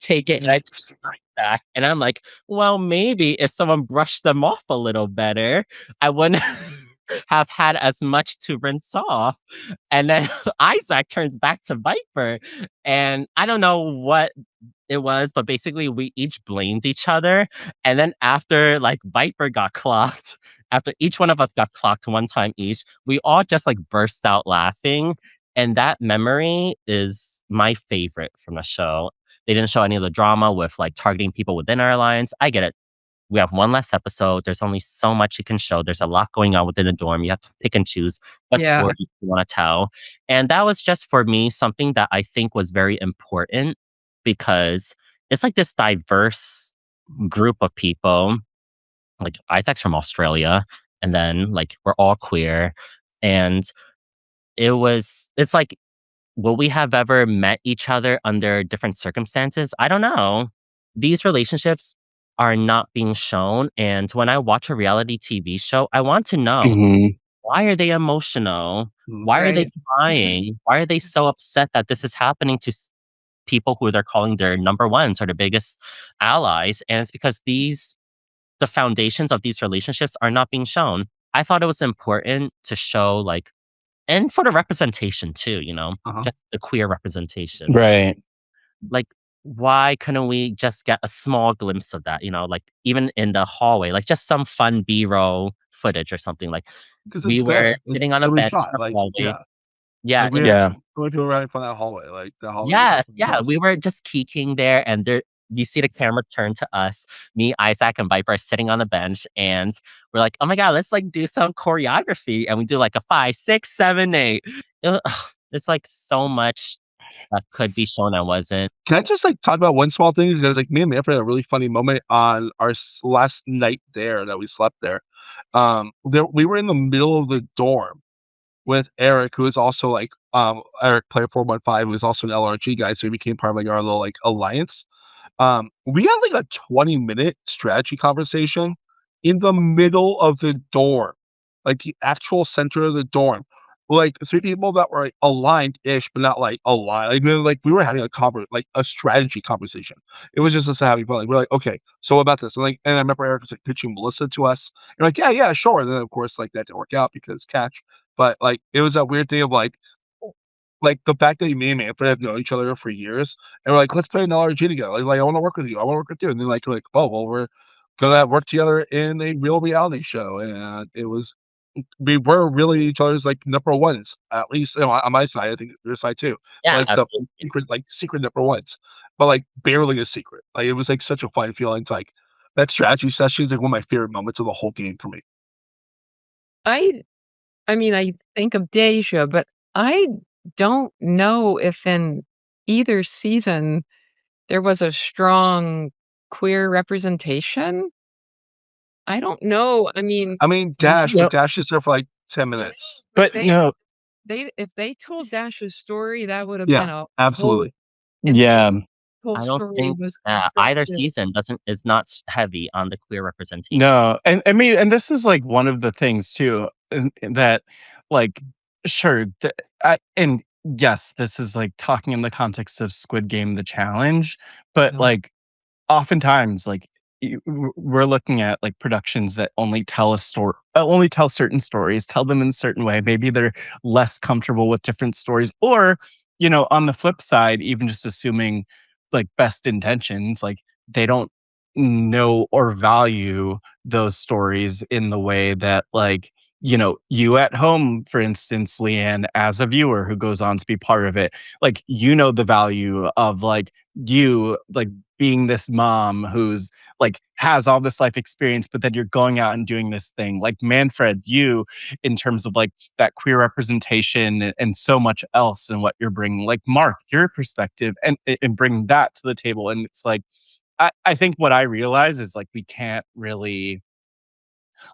take it and I twist it right back, and I'm like, "Well, maybe if someone brushed them off a little better, I wouldn't have had as much to rinse off." And then Isaac turns back to Viper, and I don't know what it was, but basically we each blamed each other. And then after like Viper got clocked, after each one of us got clocked one time each, we all just like burst out laughing. And that memory is my favorite from the show. They didn't show any of the drama with like targeting people within our alliance. I get it. We have one last episode. There's only so much you can show. There's a lot going on within the dorm. You have to pick and choose what Yeah. stories you want to tell. And that was just for me something that I think was very important because it's like this diverse group of people. Like Isaac's from Australia, and then like we're all queer. And it's like, will we have ever met each other under different circumstances? I don't know. These relationships are not being shown. And when I watch a reality TV show, I want to know, Mhm. why are they emotional? Why are they Right. crying? Why are they so upset that this is happening to people who they're calling their number ones or their biggest allies? And it's because the foundations of these relationships are not being shown. I thought it was important to show like, and for the representation too, Uh-huh. just the queer representation. Right. Like, why couldn't we just get a small glimpse of that? Like even in the hallway, like just some fun B-roll footage or something. Like Because we it's were there. It's sitting on a literally bench in shot. the Like, hallway. yeah. Yeah, Like we in had Yeah. so many people right in front of that hallway. Like that hallway was yes, definitely yeah. us. We were just keeking there, and there you see the camera turn to us. Me, Isaac, and Viper are sitting on the bench, and we're like, "Oh my god, let's like do some choreography." And we do like a 5, 6, 7, 8. It's like so much that could be shown that wasn't. Can I just like talk about one small thing? Because like me and Manfred had a really funny moment on our last night there that we slept there. We were in the middle of the dorm with Eric, who is also like Eric Player 415, who is also an LRG guy, so he became part of like our little like alliance. We had like a 20-minute strategy conversation in the middle of the dorm, like the actual center of the dorm. Like three people that were like aligned-ish, but not like aligned. Like we were having like a strategy conversation. It was just us having fun. Like we're like, okay, so what about this? And I remember Eric was like pitching Melissa to us. And like, yeah, sure. And then of course like that didn't work out because catch. But like it was that weird thing of like the fact that me and Manfred have known each other for years, and we're like, let's play an LRG together. Like I want to work with you. I want to work with you. And then like we're like, oh well, we're gonna work together in a real reality show, and we were really each other's like number ones, at least on my side. I think your side too. But Yeah, like the absolutely. secret number ones, but like barely a secret. Like it was like such a fun feeling. It's like that strategy session is like one of my favorite moments of the whole game for me. I I mean, I think of Deja, but I don't know if in either season there was a strong queer representation. I don't know. I mean, I mean, Dash, but Dash is there for like 10 minutes. But they no, if they told Dash's story, that would have Yeah, been a whole absolutely. if the yeah. whole I don't story think was either constructed. season is not heavy on the queer representation. No, and I mean, and this is like one of the things too, and that, like, sure, and yes, this is like talking in the context of Squid Game, the challenge, but No. like oftentimes, like we're looking at like productions that only tell a story, only tell certain stories, tell them in a certain way. Maybe they're less comfortable with different stories, or on the flip side, even just assuming like best intentions, like they don't know or value those stories in the way that like you at home, for instance, Leanne, as a viewer who goes on to be part of it, like the value of like you like being this mom who's like has all this life experience, but then you're going out and doing this thing like Manfred, you in terms of like that queer representation and so much else and what you're bringing, like Mark, your perspective and bring that to the table. And it's like I think what I realize is like we can't really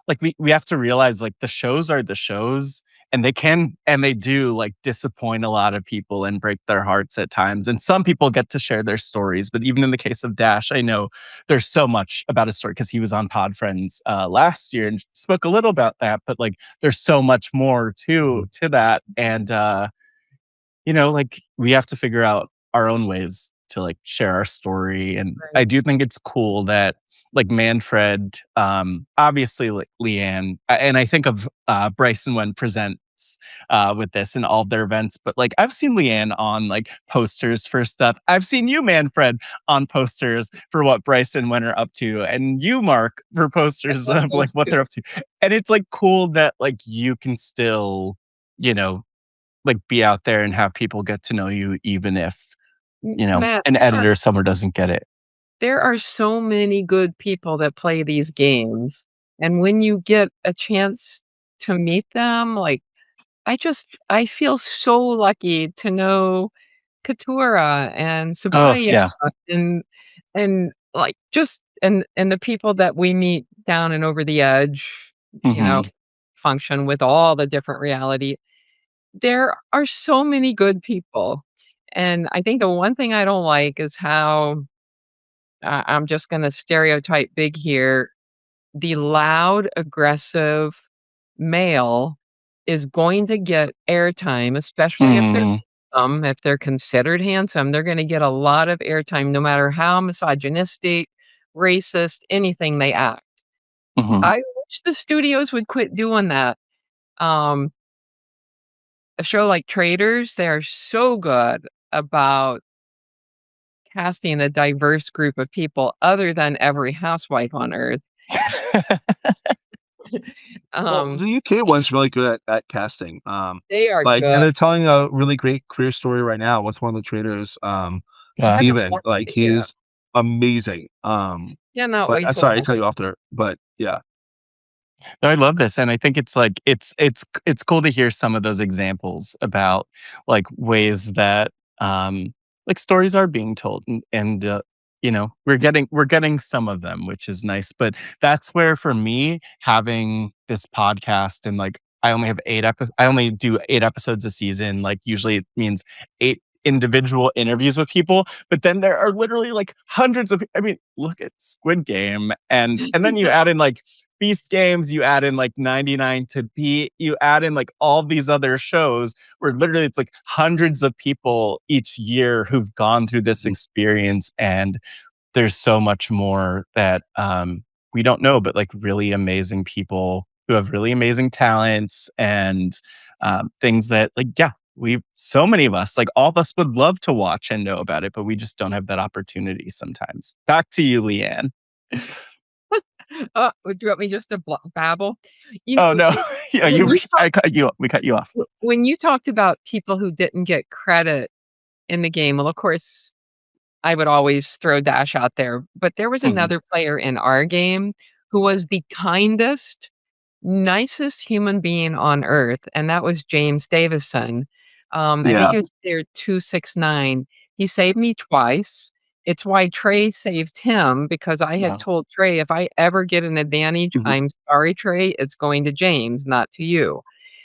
like we have to realize like the shows are the shows, and they do like disappoint a lot of people and break their hearts at times. And some people get to share their stories, but even in the case of Dash, I know there's so much about his story because he was on Pod Friends last year and spoke a little about that. But like, there's so much more to that, and like we have to figure out our own ways to like share our story. And I Right. do think it's cool that like Manfred, obviously like Leanne, and I think of Bryson when presents with this in all of their events, but like I've seen Leanne on like posters for stuff. I've seen you, Manfred, on posters for what Bryson and Wen are up to, and you, Mark, for I posters love of like those what they're too. up to. And it's like cool that like you can still, you know, like be out there and have people get to know you even if, Matt, an editor somewhere doesn't get it. there are so many good people that play these games, and when you get a chance to meet them, like, I feel so lucky to know Katura and Oh, Sabaya yeah. and like, just and the people that we meet down and over the edge, you know, Mhm. function with all the different reality. There are so many good people, and I think the one thing I don't like is how I'm just gonna stereotype big here. The loud, aggressive male is going to get airtime, especially Mhm. if they're considered handsome, they're gonna get a lot of airtime no matter how misogynistic, racist, anything they act. Mhm. I wish the studios would quit doing that. Um, a show like Traders, they are so good about casting a diverse group of people other than every housewife on earth. Well, Um, the UK one's really good at casting. they are Like, and good. they're telling a really great career story right now with one of the traders, I Yeah. haven't Steven. watched Like, it yet. he's amazing. Cannot But wait I'm to sorry to watch cut it. you off there, but yeah. No, I love this, and I think it's like it's cool to hear some of those examples about like ways that like stories are being told, and we're getting some of them, which is nice. But that's where for me having this podcast and like I only do 8 episodes a season. Like usually it means 8 individual interviews with people, but then there are literally like hundreds of. I mean, look at Squid Game, and then you add in like Beast Games, you add in like 99 to Beat, you add in like all these other shows where literally it's like hundreds of people each year who've gone through this Mhm. experience. And there's so much more that we don't know, but like really amazing people who have really amazing talents and things that, like, yeah, so many of us, like all of us would love to watch and know about it, but we just don't have that opportunity sometimes. Back to you, Leanne. Would you want me just to babble? You Oh know, no. Yeah, when you I cut you we cut you off. when you talked about people who didn't get credit in the game, well, of course, I would always throw Dash out there, but there was Mhm. another player in our game who was the kindest, nicest human being on earth, and that was James Davison. I think Yeah. he was player 269. He saved me twice. It's why Trey saved him because I had Yeah. told Trey, "If I ever get an advantage, Mhm. I'm sorry, Trey, it's going to James, not to you."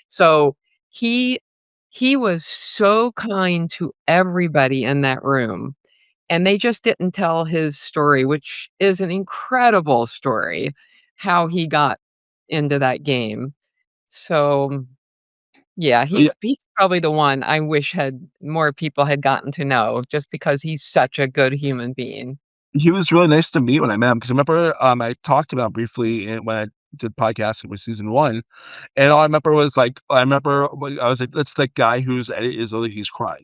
So, he he was so kind to everybody in that room, and they just didn't tell his story, which is an incredible story, how he got into that game. So, yeah, Yeah. he's probably the one I wish had more people had gotten to know just because he's such a good human being. He was really nice to meet when I met him because I remember, I talked about briefly when I did podcasting with season 1, and all I remember was, like I remember when I was like, "That's the guy whose edit is literally he's crying."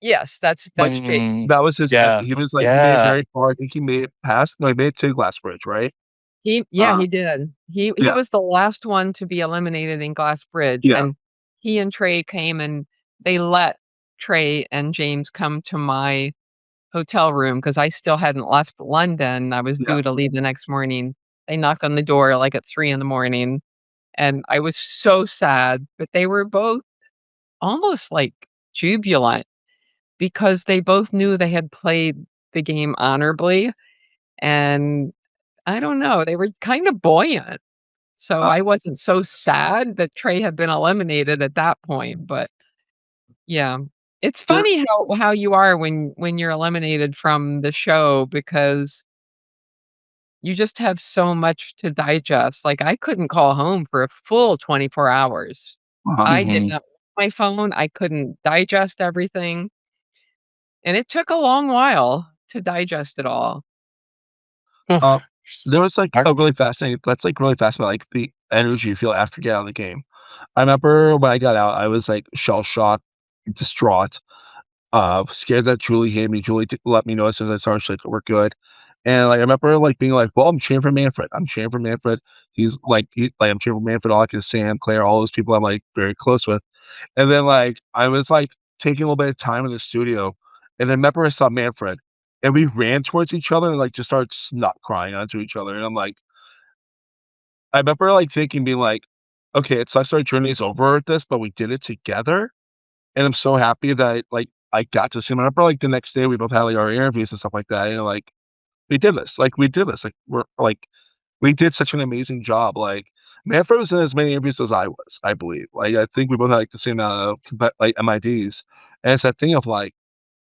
Yes, Like, that's Jake. Mm, that was his edit. yeah. He was like, he made it Yeah. very far. I think he made it past no, he made it to Glass Bridge, right? He Uh, did. He yeah, was the last one to be eliminated in Glass Bridge, yeah, and he and Trey came and they let Trey and James come to my hotel room because I still hadn't left London. I was yeah. due to leave the next morning. They knocked on the door, like, at 3 in the morning, and I was so sad, but they were both almost, like, jubilant because they both knew they had played the game honorably, and I don't know, they were kinda buoyant. So Uh, I wasn't so sad that Trey had been eliminated at that point, but yeah. It's there funny how you are when you're eliminated from the show because you just have so much to digest. Like, I couldn't call home for a full 24 hours. uh-huh. I did Mhm. not my phone, I couldn't digest everything, and it took a long while to digest it all. Uh, there was, like, Dark. a really fascinating that's, like, really fascinating, like, the energy you feel after you get out of the game. I remember when I got out, I was, like, shell-shocked, distraught, scared that Julie hated me. Julie let me know as soon as I saw her, she's like, "We're good." And, like, I remember, like, being like, "Well, I'm cheering for Manfred. I'm cheering for Manfred." I'm cheering for Manfred, all, like, Sam, Claire, all those people I'm, like, very close with. And then, like, I was, like, taking a little bit of time in the studio, and I remember I saw Manfred, and we ran towards each other and, like, just started snot crying onto each other, and I'm like I remember, like, thinking, being like, "Okay, it sucks our journey is over at this, but we did it together." And I'm so happy that, like, I got to see him. I remember, like, the next day we both had, like, our interviews and stuff like that, and, like, we did this, like, we did such an amazing job, like, Manfred was in as many interviews as I was, I believe, like, I think we both had, like, the same amount of MIDs, and it's that thing of, like,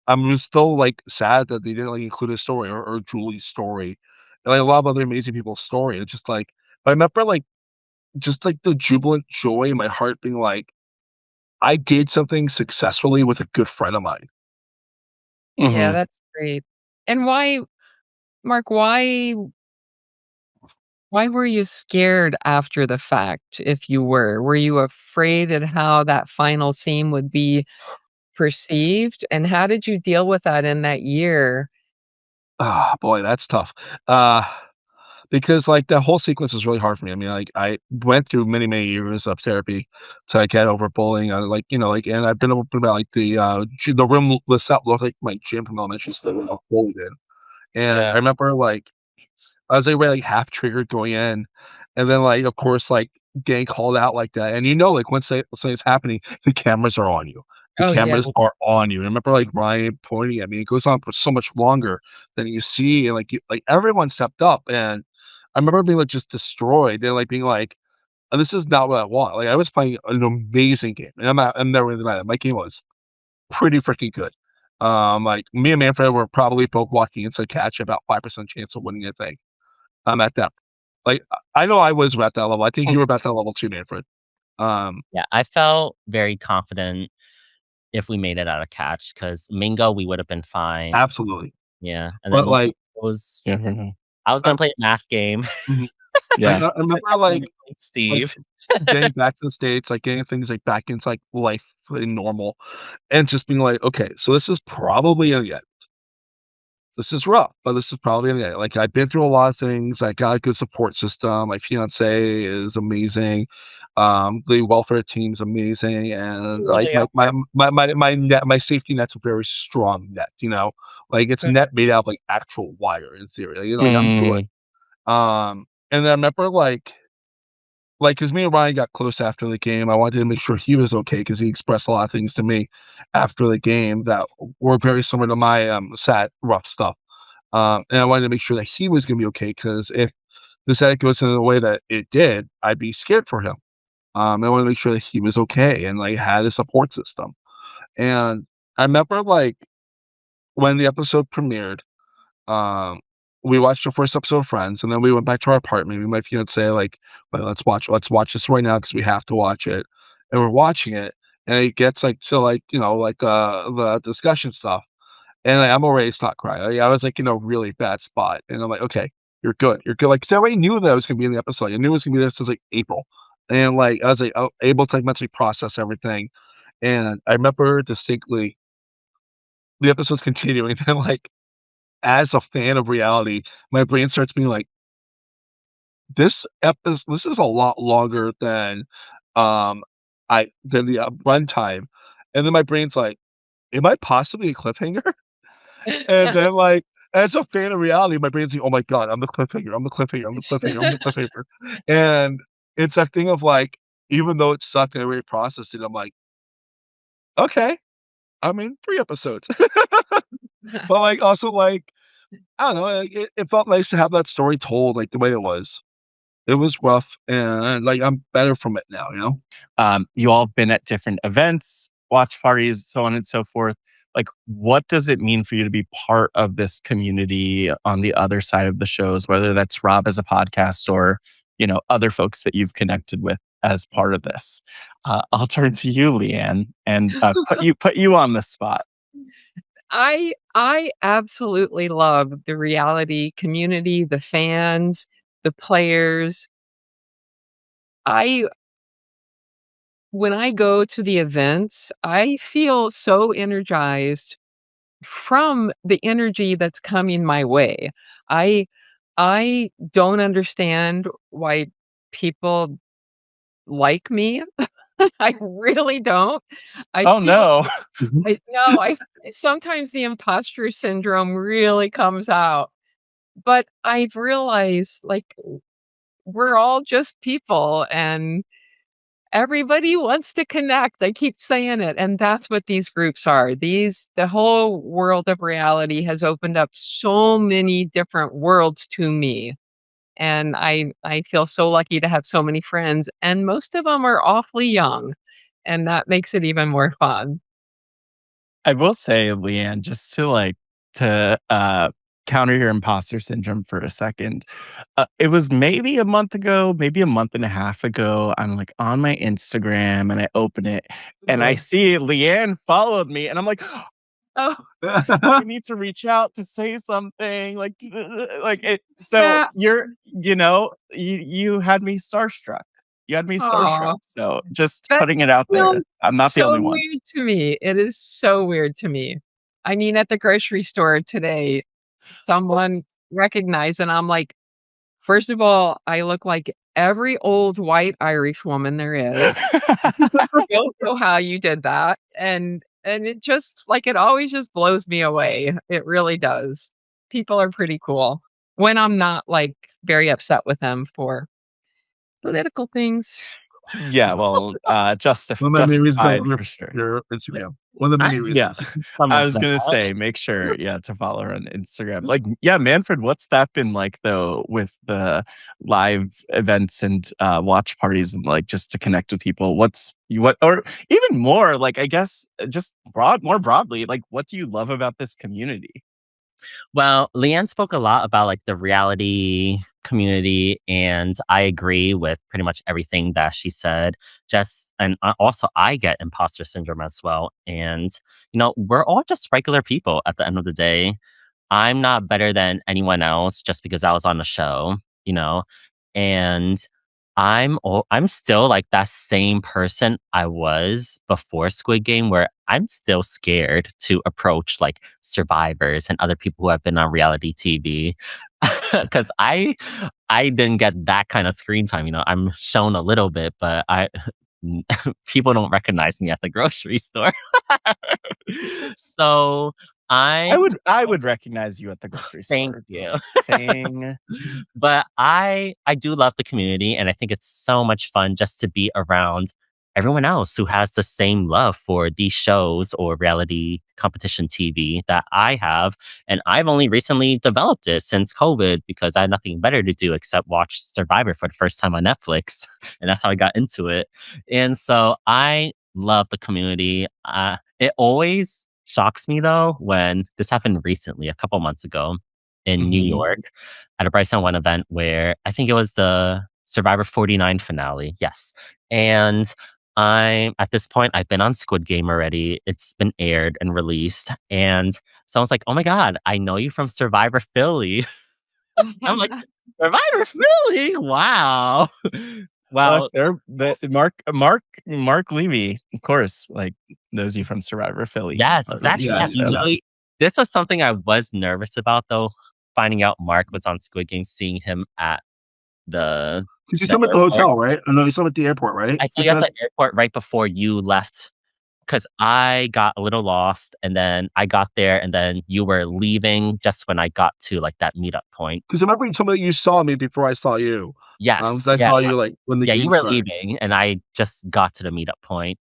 I'm just still, like, sad that they didn't, like, include his story or Julie's story, and, like, a lot of other amazing people's story. It's just, like but I remember, like, just, like, the jubilant joy in my heart being like, "I did something successfully with a good friend of mine." Yeah, Mhm. that's great. And why Mark, why were you scared after the fact, if you were? Were you afraid at how that final scene would be perceived? And how did you deal with that in that year? Ah, boy, that's tough. Uh, because, like, that whole sequence was really hard for me. I mean, like, I went through many, many years of therapy to, like, get over bullying, like, and I've been open about, like, the room list out looked like my gym from elementary school when I was bullied in. And I Yeah. remember, like, I was already, like, half triggered going in, and then, like, of course, like, getting called out like that, and like, once something's happening, the cameras are on you. The Oh, yeah. cameras are on you. And I remember, like, Ryan pointing at me. It goes on for so much longer than you see, and, like, everyone stepped up, and I remember being, like, just destroyed and, like, being like, "This is not what I want." Like, I was playing an amazing game, and I'm never gonna deny that. My game was pretty freaking good. Like, me and Manfred were probably both walking into catch about 5% chance of winning a thing. I'm at that like, I know I was at that level. I think you were about that level too, Manfred. Um, Yeah, I felt very confident if we made it out of catch because Mingo, we would have been fine. absolutely. Yeah, and But, then like, was Yeah, mhm. I was I gonna play a math game. mhm, like, Yeah. I remember, like, Steve. getting back to the States, like, getting things, like, back into, like, life and normal, and just being like, "Okay, so this is probably gonna get this is rough, but this is probably gonna get like, I've been through a lot of things, I got a good support system, my fiancée is amazing, the welfare team's amazing, and, like, Really my safety net's a very strong net, you know? Like, it's net made out of, like, actual wire in theory, like, I'm good. Mm. And then I remember, like, cause me and Ryan got close after the game, I wanted to make sure he was okay because he expressed a lot of things to me after the game that were very similar to my, sad, rough stuff. And I wanted to make sure that he was gonna be okay because if this edit goes in the way that it did, I'd be scared for him. I wanna make sure that he was okay and, like, had a support system. And I remember, like, when the episode premiered, um, we watched the first episode of Friends, and then we went back to our apartment. Me and my fiancée, like, "Well, let's watch this right now because we have to watch it." And we're watching it, and it gets, like, to, like, like, the discussion stuff, and, like, I'm already start crying. Like, I was, like, in a really bad spot, and I'm like, "Okay, you're good, you're good." Like, 'cause I already knew that I was gonna be in the episode. I knew it was gonna be there since, like, April, and, like, I was, like, able to, like, mentally process everything, and I remember distinctly the episode's continuing, and then, like, as a fan of reality, my brain starts being like, this is a lot longer than, um, the, runtime." And then my brain's like, "Am I possibly a cliffhanger?" And then, like, as a fan of reality, my brain's like, "Oh my god, I'm the cliffhanger, I'm the cliffhanger, I'm the cliffhanger, I'm the cliffhanger." And it's a thing of, like, even though it sucked and I already processed it, I'm like, "Okay, I'm in 3 episodes." But, like, also, like, I don't know, like, it felt nice to have that story told, like, the way it was. It was rough, and, like, I'm better from it now, you know? You all have been at different events, watch parties, so on and so forth. Like, what does it mean for you to be part of this community on the other side of the shows, whether that's Rob as a podcast or, other folks that you've connected with as part of this? I'll turn to you, Leanne, and put you on the spot. I absolutely love the reality community, the fans, the players. I When I go to the events, I feel so energized from the energy that's coming my way. I I don't understand why people like me. I really don't. I Oh, feel no. Mhm. I no, I sometimes the imposter syndrome really comes out, but I've realized, like, we're all just people and everybody wants to connect. I keep saying it, and that's what these groups are. The whole world of reality has opened up so many different worlds to me, and I feel so lucky to have so many friends, and most of them are awfully young, and that makes it even more fun. I will say, Leanne, just to counter your imposter syndrome for a second. It was maybe a month ago, maybe a month and a half ago. I'm like on my Instagram and I open it and I Ugh. see Leanne followed me, and I'm like, Oh, I need to reach out to say something, like it. So yeah. you had me starstruck. You had me starstruck. Aw. So just That putting it out there. feels I'm not the so only one. weird to me. It is so weird to me. I mean, at the grocery store today, someone recognized, and I'm like, first of all, I look like every old white Irish woman there is. I don't know how you did that, and it just like, it always just blows me away. It really does. People are pretty cool when I'm not, like, very upset with them for political things. Yeah, well, One of my main reasons I justified love for sure. your Instagram. One of the I many Yeah. reasons. some I of was gonna that. say, make sure, yeah, to follow her on Instagram. Like, yeah, Manfred, what's that been like though with the live events and watch parties and like just to connect with people? Or even more, like I guess just more broadly, like what do you love about this community? Well, Leanne spoke a lot about like the reality community, and I agree with pretty much everything that she said. Also, I get imposter syndrome as well. And, we're all just regular people at the end of the day. I'm not better than anyone else just because I was on the show, you know? And I'm still like that same person I was before Squid Game where I'm still scared to approach like survivors and other people who have been on reality TV. Cuz I didn't get that kind of screen time, I'm shown a little bit, but I people don't recognize me at the grocery store. So, I I'm would I would recognize you at the grocery thank store. you. Just saying. But I do love the community, and I think it's so much fun just to be around everyone else who has the same love for these shows or reality competition TV that I have. And I've only recently developed it since COVID because I had nothing better to do except watch Survivor for the first time on Netflix. And that's how I got into it. And so I love the community. It always shocks me though when this happened recently, a couple months ago in New Mhm. York at a Bryce One event where I think it was the Survivor 49 finale. Yes. And at this point, I've been on Squid Game already. It's been aired and released. And someone's like, oh my God, I know you from Survivor Philly. I'm like, Survivor Philly? Wow. Look, Well, they're the Mark Levy, of course, like knows you from Survivor Philly. yes, exactly. Yeah, Yes, he yeah. literally, this was something I was nervous about though, finding out Mark was on Squid Game, seeing him at the 'Cause you the saw him at the airport. hotel, right? Oh, no, you saw him at the airport, right? I saw You you at said? the airport right before you left because I got a little lost, and then I got there, and then you were leaving just when I got to, like, that meetup point. 'Cause I remember you told me that you saw me before I saw you. Yes. 'Cause I Yeah, saw you, like, when the yeah, you game were started. leaving, and I just got to the meetup point.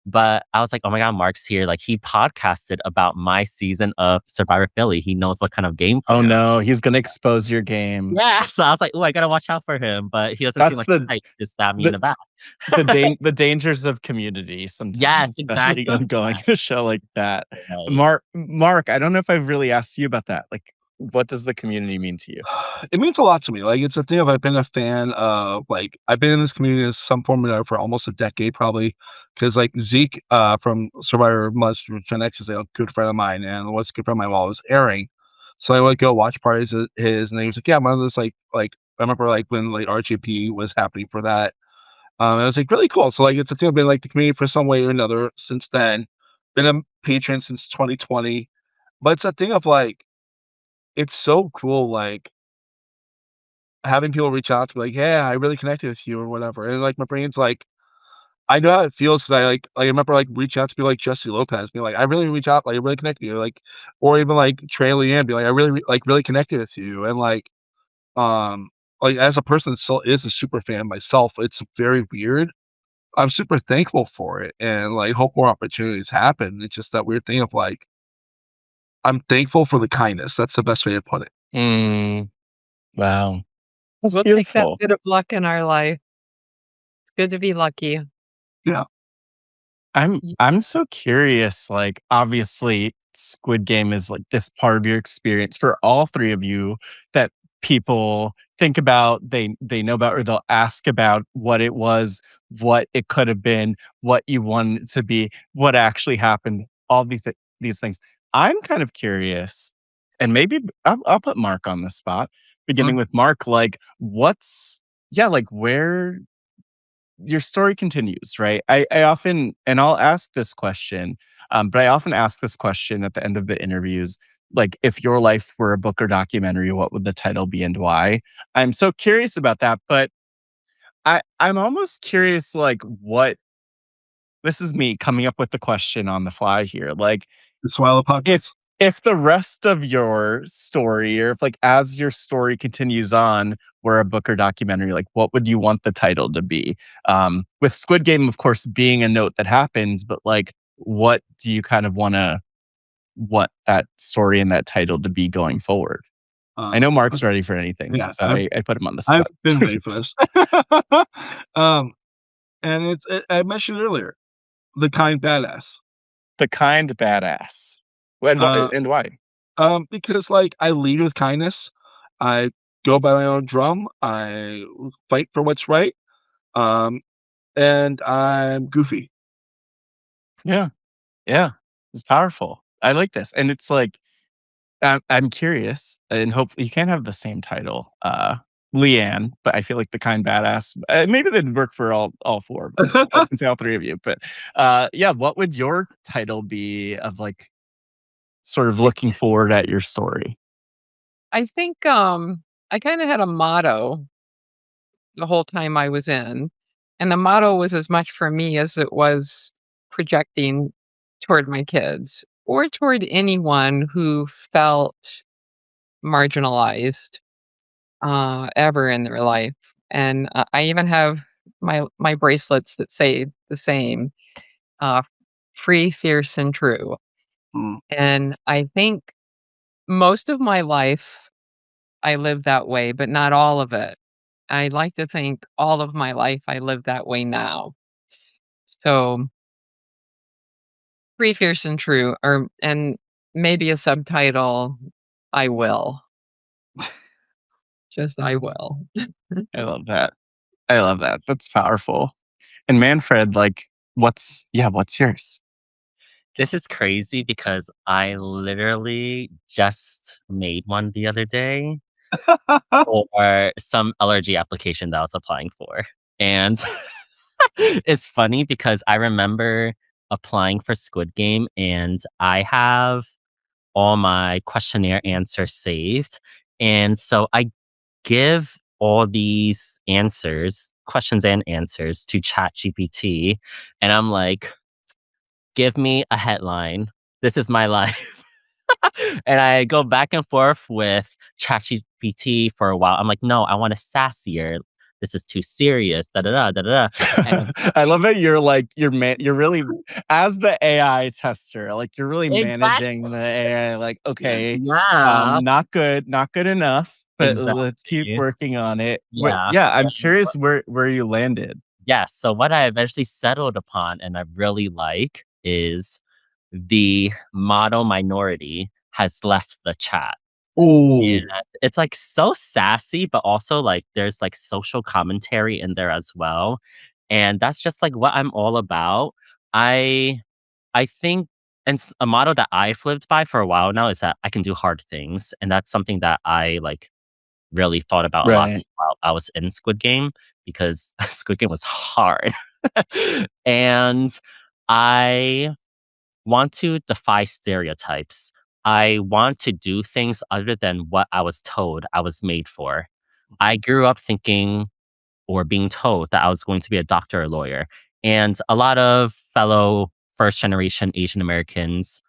But I was like, "Oh my god, Mark's here." Like, he podcasted about my season of Survivor Philly. He knows what kind of gameplay Oh, I'm no, he's gonna expose your game. Yeah, so I was like, "Ooh, I gotta watch out for him," but he doesn't seem That's like the type to stab me in the the back. the dangers of community sometimes, Yes, especially exactly. on going Yeah, a show like that. right. Mark, I don't know if I've really asked you about that. Like, what does the community mean to you? It means a lot to me. Like, it's a thing of I've been a fan of, like, I've been in this community in some form or another for almost a decade, probably. Because like, Zeke, from Survivor Must Gen X is a good friend of mine and was a good friend of mine while it was airing. So I would go watch parties of his, and he was like, "Yeah, I'm one of those, like, I remember, like, when, like, RHAP was happening for that. It was, like, really cool. So, like, it's a thing I've been, like, the community for some way or another since then. Been a patron since 2020. But it's a thing of, like, it's so cool, like having people reach out to me like, "Yeah, I really connected with you," or whatever, and, like, my brain's like, I know how it feels because I remember, like, reach out to people like Jesse Lopez, being like, "I really reach out, like, I really connected with you," like, or even, like, Trey Leanne, be like, "I really really connected with you," and, um, as a person that still is a super fan myself, it's very weird. I'm super thankful for it and, like, hope more opportunities happen. It's just that weird thing of, like, I'm thankful for the kindness. That's the best way to put it. Mm, wow. That's We'll take that beautiful. bit of luck in our life. It's good to be lucky. Yeah. Y I'm so curious, like, obviously, Squid Game is, like, this part of your experience for all 3 of you that people think about, they know about, or they'll ask about what it was, what it could have been, what you want it to be, what actually happened, all these things. I'm kind of curious, and maybe I'll put Mark on the spot, beginning Mhm. with Mark, like, what's yeah, like, where your story continues, right? I often, and I'll ask this question, but I often ask this question at the end of the interviews, like, if your life were a book or documentary, what would the title be and why? I'm so curious about that, but I'm almost curious, like, what this is me coming up with the question on the fly here. Like, That's why I love if podcasts. if the rest of your story, or if, like, as your story continues on, were a book or documentary, like, what would you want the title to be? With Squid Game, of course, being a note that happens, but, like, what do you kind of want that story and that title to be going forward? I know Uh, Mark's ready for anything, yeah, so I put him on the I've spot. been ready for this. Um, and I mentioned earlier, the kind badass. The kind badass. When what Uh, and why? because, like, I lead with kindness. I go by my own drum. I fight for what's right. Um, and I'm goofy. Yeah, yeah. It's powerful. I like this, and it's like, I'm curious, and hopefully you can have the same title, Leanne, but I feel like the kind badass, maybe that'd work for all 4 of us. I was gonna say all 3 of you, but, yeah, what would your title be of, like, sort of looking forward at your story? I think, I kinda had a motto the whole time I was in, and the motto was as much for me as it was projecting toward my kids or toward anyone who felt marginalized, ever in their life, and, I even have my bracelets that say the same, uh, "Free, fierce, and true," Mm. and I think most of my life I lived that way, but not all of it. I like to think all of my life I live that way now. So, free, fierce, and true, or and maybe a subtitle, "I will." Just "I will." I love that. I love that. That's powerful. And Manfred, like, what's yours? This is crazy because I literally just made one the other day for some allergy application that I was applying for. And it's funny because I remember applying for Squid Game and I have all my questionnaire answers saved. And so I give all these answers, questions and answers to ChatGPT. And I'm like, give me a headline. This is my life. And I go back and forth with ChatGPT for a while. I'm like, no, I want a sassier. this is too serious, da da da da da. And I love it. You're really as the AI tester, like you're really managing the exactly. AI. Like, okay, Yeah, not good enough, but let's keep exactly. working on it. Yeah. Yeah, I'm And curious where you landed. yeah, so what I eventually settled upon and I really like is the model minority has left the chat. Oh, And it's, like, so sassy, but also, like, there's, like, social commentary in there as well, and that's just, like, what I'm all about. I I think and a motto that I've lived by for a while now is that I can do hard things, and that's something that I, like, really thought about a lot Right. while I was in Squid Game because Squid Game was hard. And I want to defy stereotypes. I want to do things other than what I was told I was made for. I grew up thinking or being told that I was going to be a doctor or lawyer. And a lot of fellow first generation Asian Americans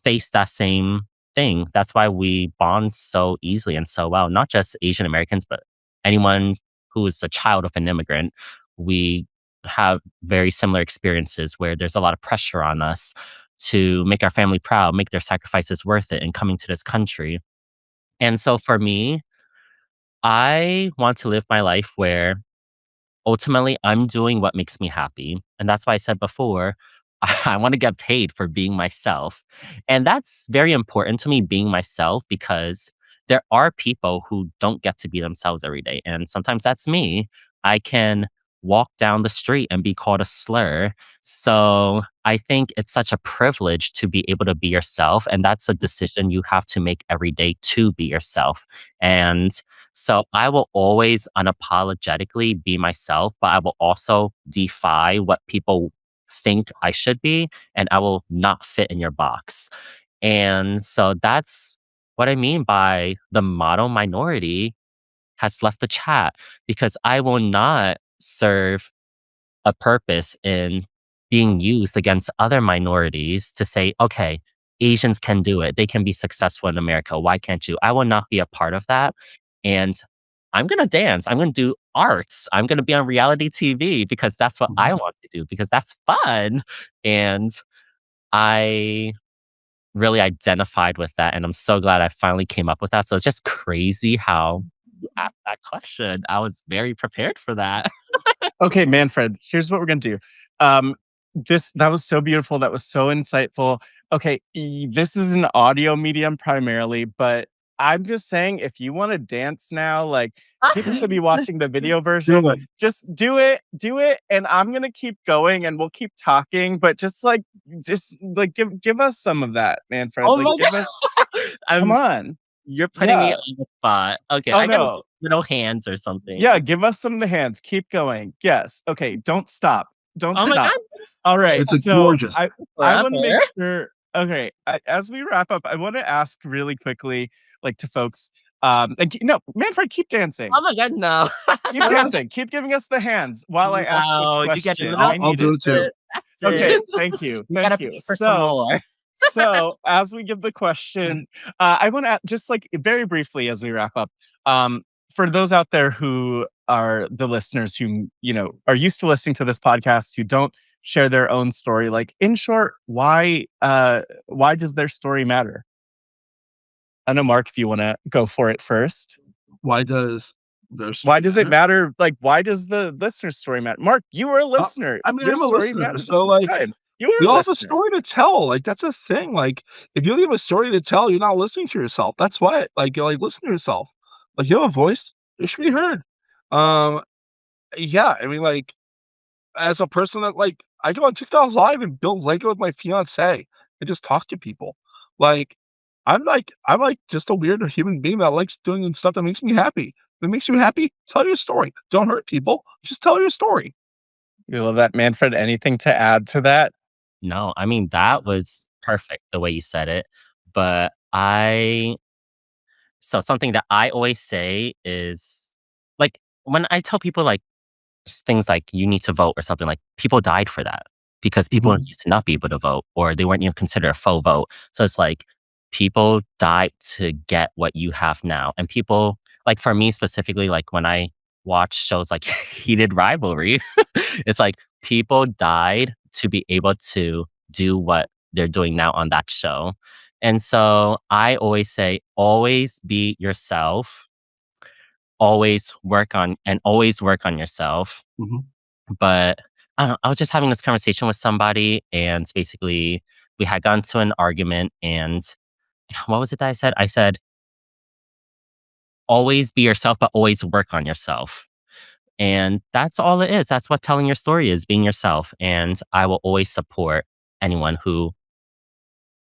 face that same thing. That's why we bond so easily and so well, not just Asian Americans, but anyone who is a child of an immigrant. We have very similar experiences where there's a lot of pressure on us to make our family proud, make their sacrifices worth it in coming to this country. And so for me, I want to live my life where ultimately, I'm doing what makes me happy, and that's why I said before, I wanna get paid for being myself, and that's very important to me, being myself, because there are people who don't get to be themselves every day, and sometimes that's me. I can walk down the street and be called a slur, so I think it's such a privilege to be able to be yourself, and that's a decision you have to make every day to be yourself, and so I will always unapologetically be myself, but I will also defy what people think I should be, and I will not fit in your box. And so that's what I mean by the model minority has left the chat because I will not serve a purpose in being used against other minorities to say, okay, Asians can do it. They can be successful in America. Why can't you? I will not be a part of that. And I'm going to dance. I'm going to do arts. I'm going to be on reality TV because that's what I want to do because that's fun. And I really identified with that. And I'm so glad I finally came up with that. So it's just crazy how you asked that question. I was very prepared for that. Okay, Manfred, here's what we're gonna do. Um, that was so beautiful. That was so insightful. Okay, this is an audio medium primarily, but I'm just saying, if you want to dance now, like people should be watching the video version. do it. Just do it, and I'm gonna keep going, and we'll keep talking. But just like give us some of that, Manfred. Oh Like my give us. god! Come on, You're putting me yeah. on the spot. Okay, Oh I gotta no, do little hands or something. yeah, give us some of the hands. Keep going. Yes. Okay. Don't stop. Don't Oh my stop. god, All right. It's a So gorgeous. I want to forever. make sure. Okay. As we wrap up, I want to ask really quickly, like to folks. No, Manfred, keep dancing. Oh my god, no. Keep dancing. Keep giving us the hands while I ask this No, you get a question. little I I'll need do it. it too. that's Okay. it. Thank you. You Thank gotta you. pay for some more. So as we give the question, I want to just like very briefly as we wrap up, for those out there who are the listeners who are used to listening to this podcast who don't share their own story, like in short, why does their story matter? I know, Mark, if you want to go for it first. Why does their Why story does it matter? matter? Like, why does the listener's story matter? Mark, you were a Uh, listener. I mean, Your I'm a story listener, mattered the so, same like, time. You were we a all have a listener. story to tell, like, that's a thing, like, if you don't have a story to tell, you're not listening to yourself, that's why, like, you're like, listen to yourself. Like, you have a voice, it should be heard. Um, yeah, I mean, like, as a person that, like, I go on TikTok live and build Lego with my fiancée and just talk to people. Like, I'm like just a weird human being that likes doing stuff that makes me happy. If it makes you happy, tell your story. Don't hurt people, just tell your story. You love that, Manfred. Anything to add to that? No, I mean, that was perfect the way you said it, but I so something that I always say is, like, when I tell people, like, things like, "You need to vote," or something, like, people died for that because people Mhm. used to not be able to vote, or they weren't even considered a faux vote. So it's like, people died to get what you have now, and people like, for me specifically, like, when I watch shows like Heated Rivalry. It's like people died to be able to do what they're doing now on that show. And so I always say, always be yourself, always work on yourself. Mhm. But I don't know, I was just having this conversation with somebody, and basically we had gotten to an argument, and what was it that I said? I said, always be yourself, but always work on yourself. And that's all it is. That's what telling your story is, being yourself. And I will always support anyone who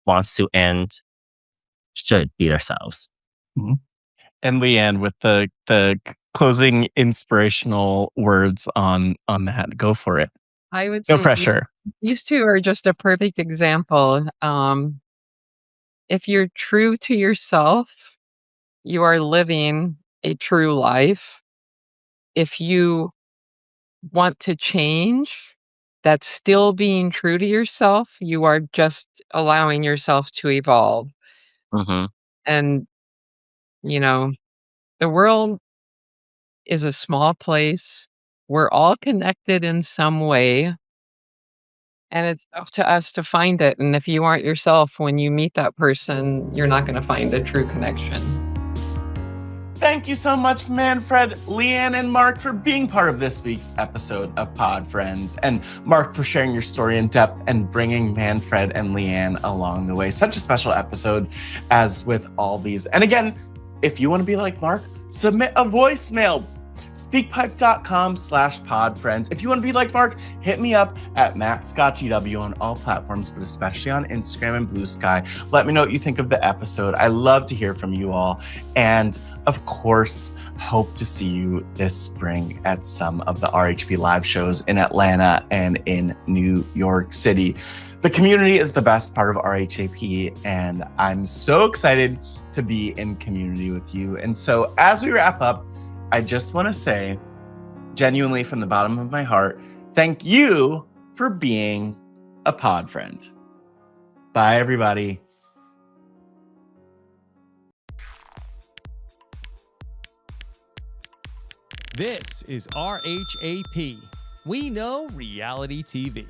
wants to and should be themselves. Mhm. And Leanne, with the closing inspirational words on that, go for it. I would No say pressure. these two are just a perfect example. If you're true to yourself, you are living a true life. If you want to change, that's still being true to yourself. You are just allowing yourself to evolve. Hmm. And, you know, the world is a small place. We're all connected in some way, and it's up to us to find it. And if you aren't yourself when you meet that person, you're not going to find a true connection. Thank you so much, Manfred, Leanne, and Mark for being part of this week's episode of Pod Friends, and Mark for sharing your story in depth and bringing Manfred and Leanne along the way. Such a special episode, as with all these. And again, if you want to be like Mark, submit a voicemail. Speakpipe.com/podfriends. If you want to be like Mark, hit me up at MattScottGW on all platforms, but especially on Instagram and Blue Sky. Let me know what you think of the episode. I love to hear from you all. And of course, hope to see you this spring at some of the RHP live shows in Atlanta and in New York City. The community is the best part of RHAP, and I'm so excited to be in community with you. And so as we wrap up, I just want to say, genuinely from the bottom of my heart, thank you for being a pod friend. Bye, everybody. This is RHAP. We know reality TV.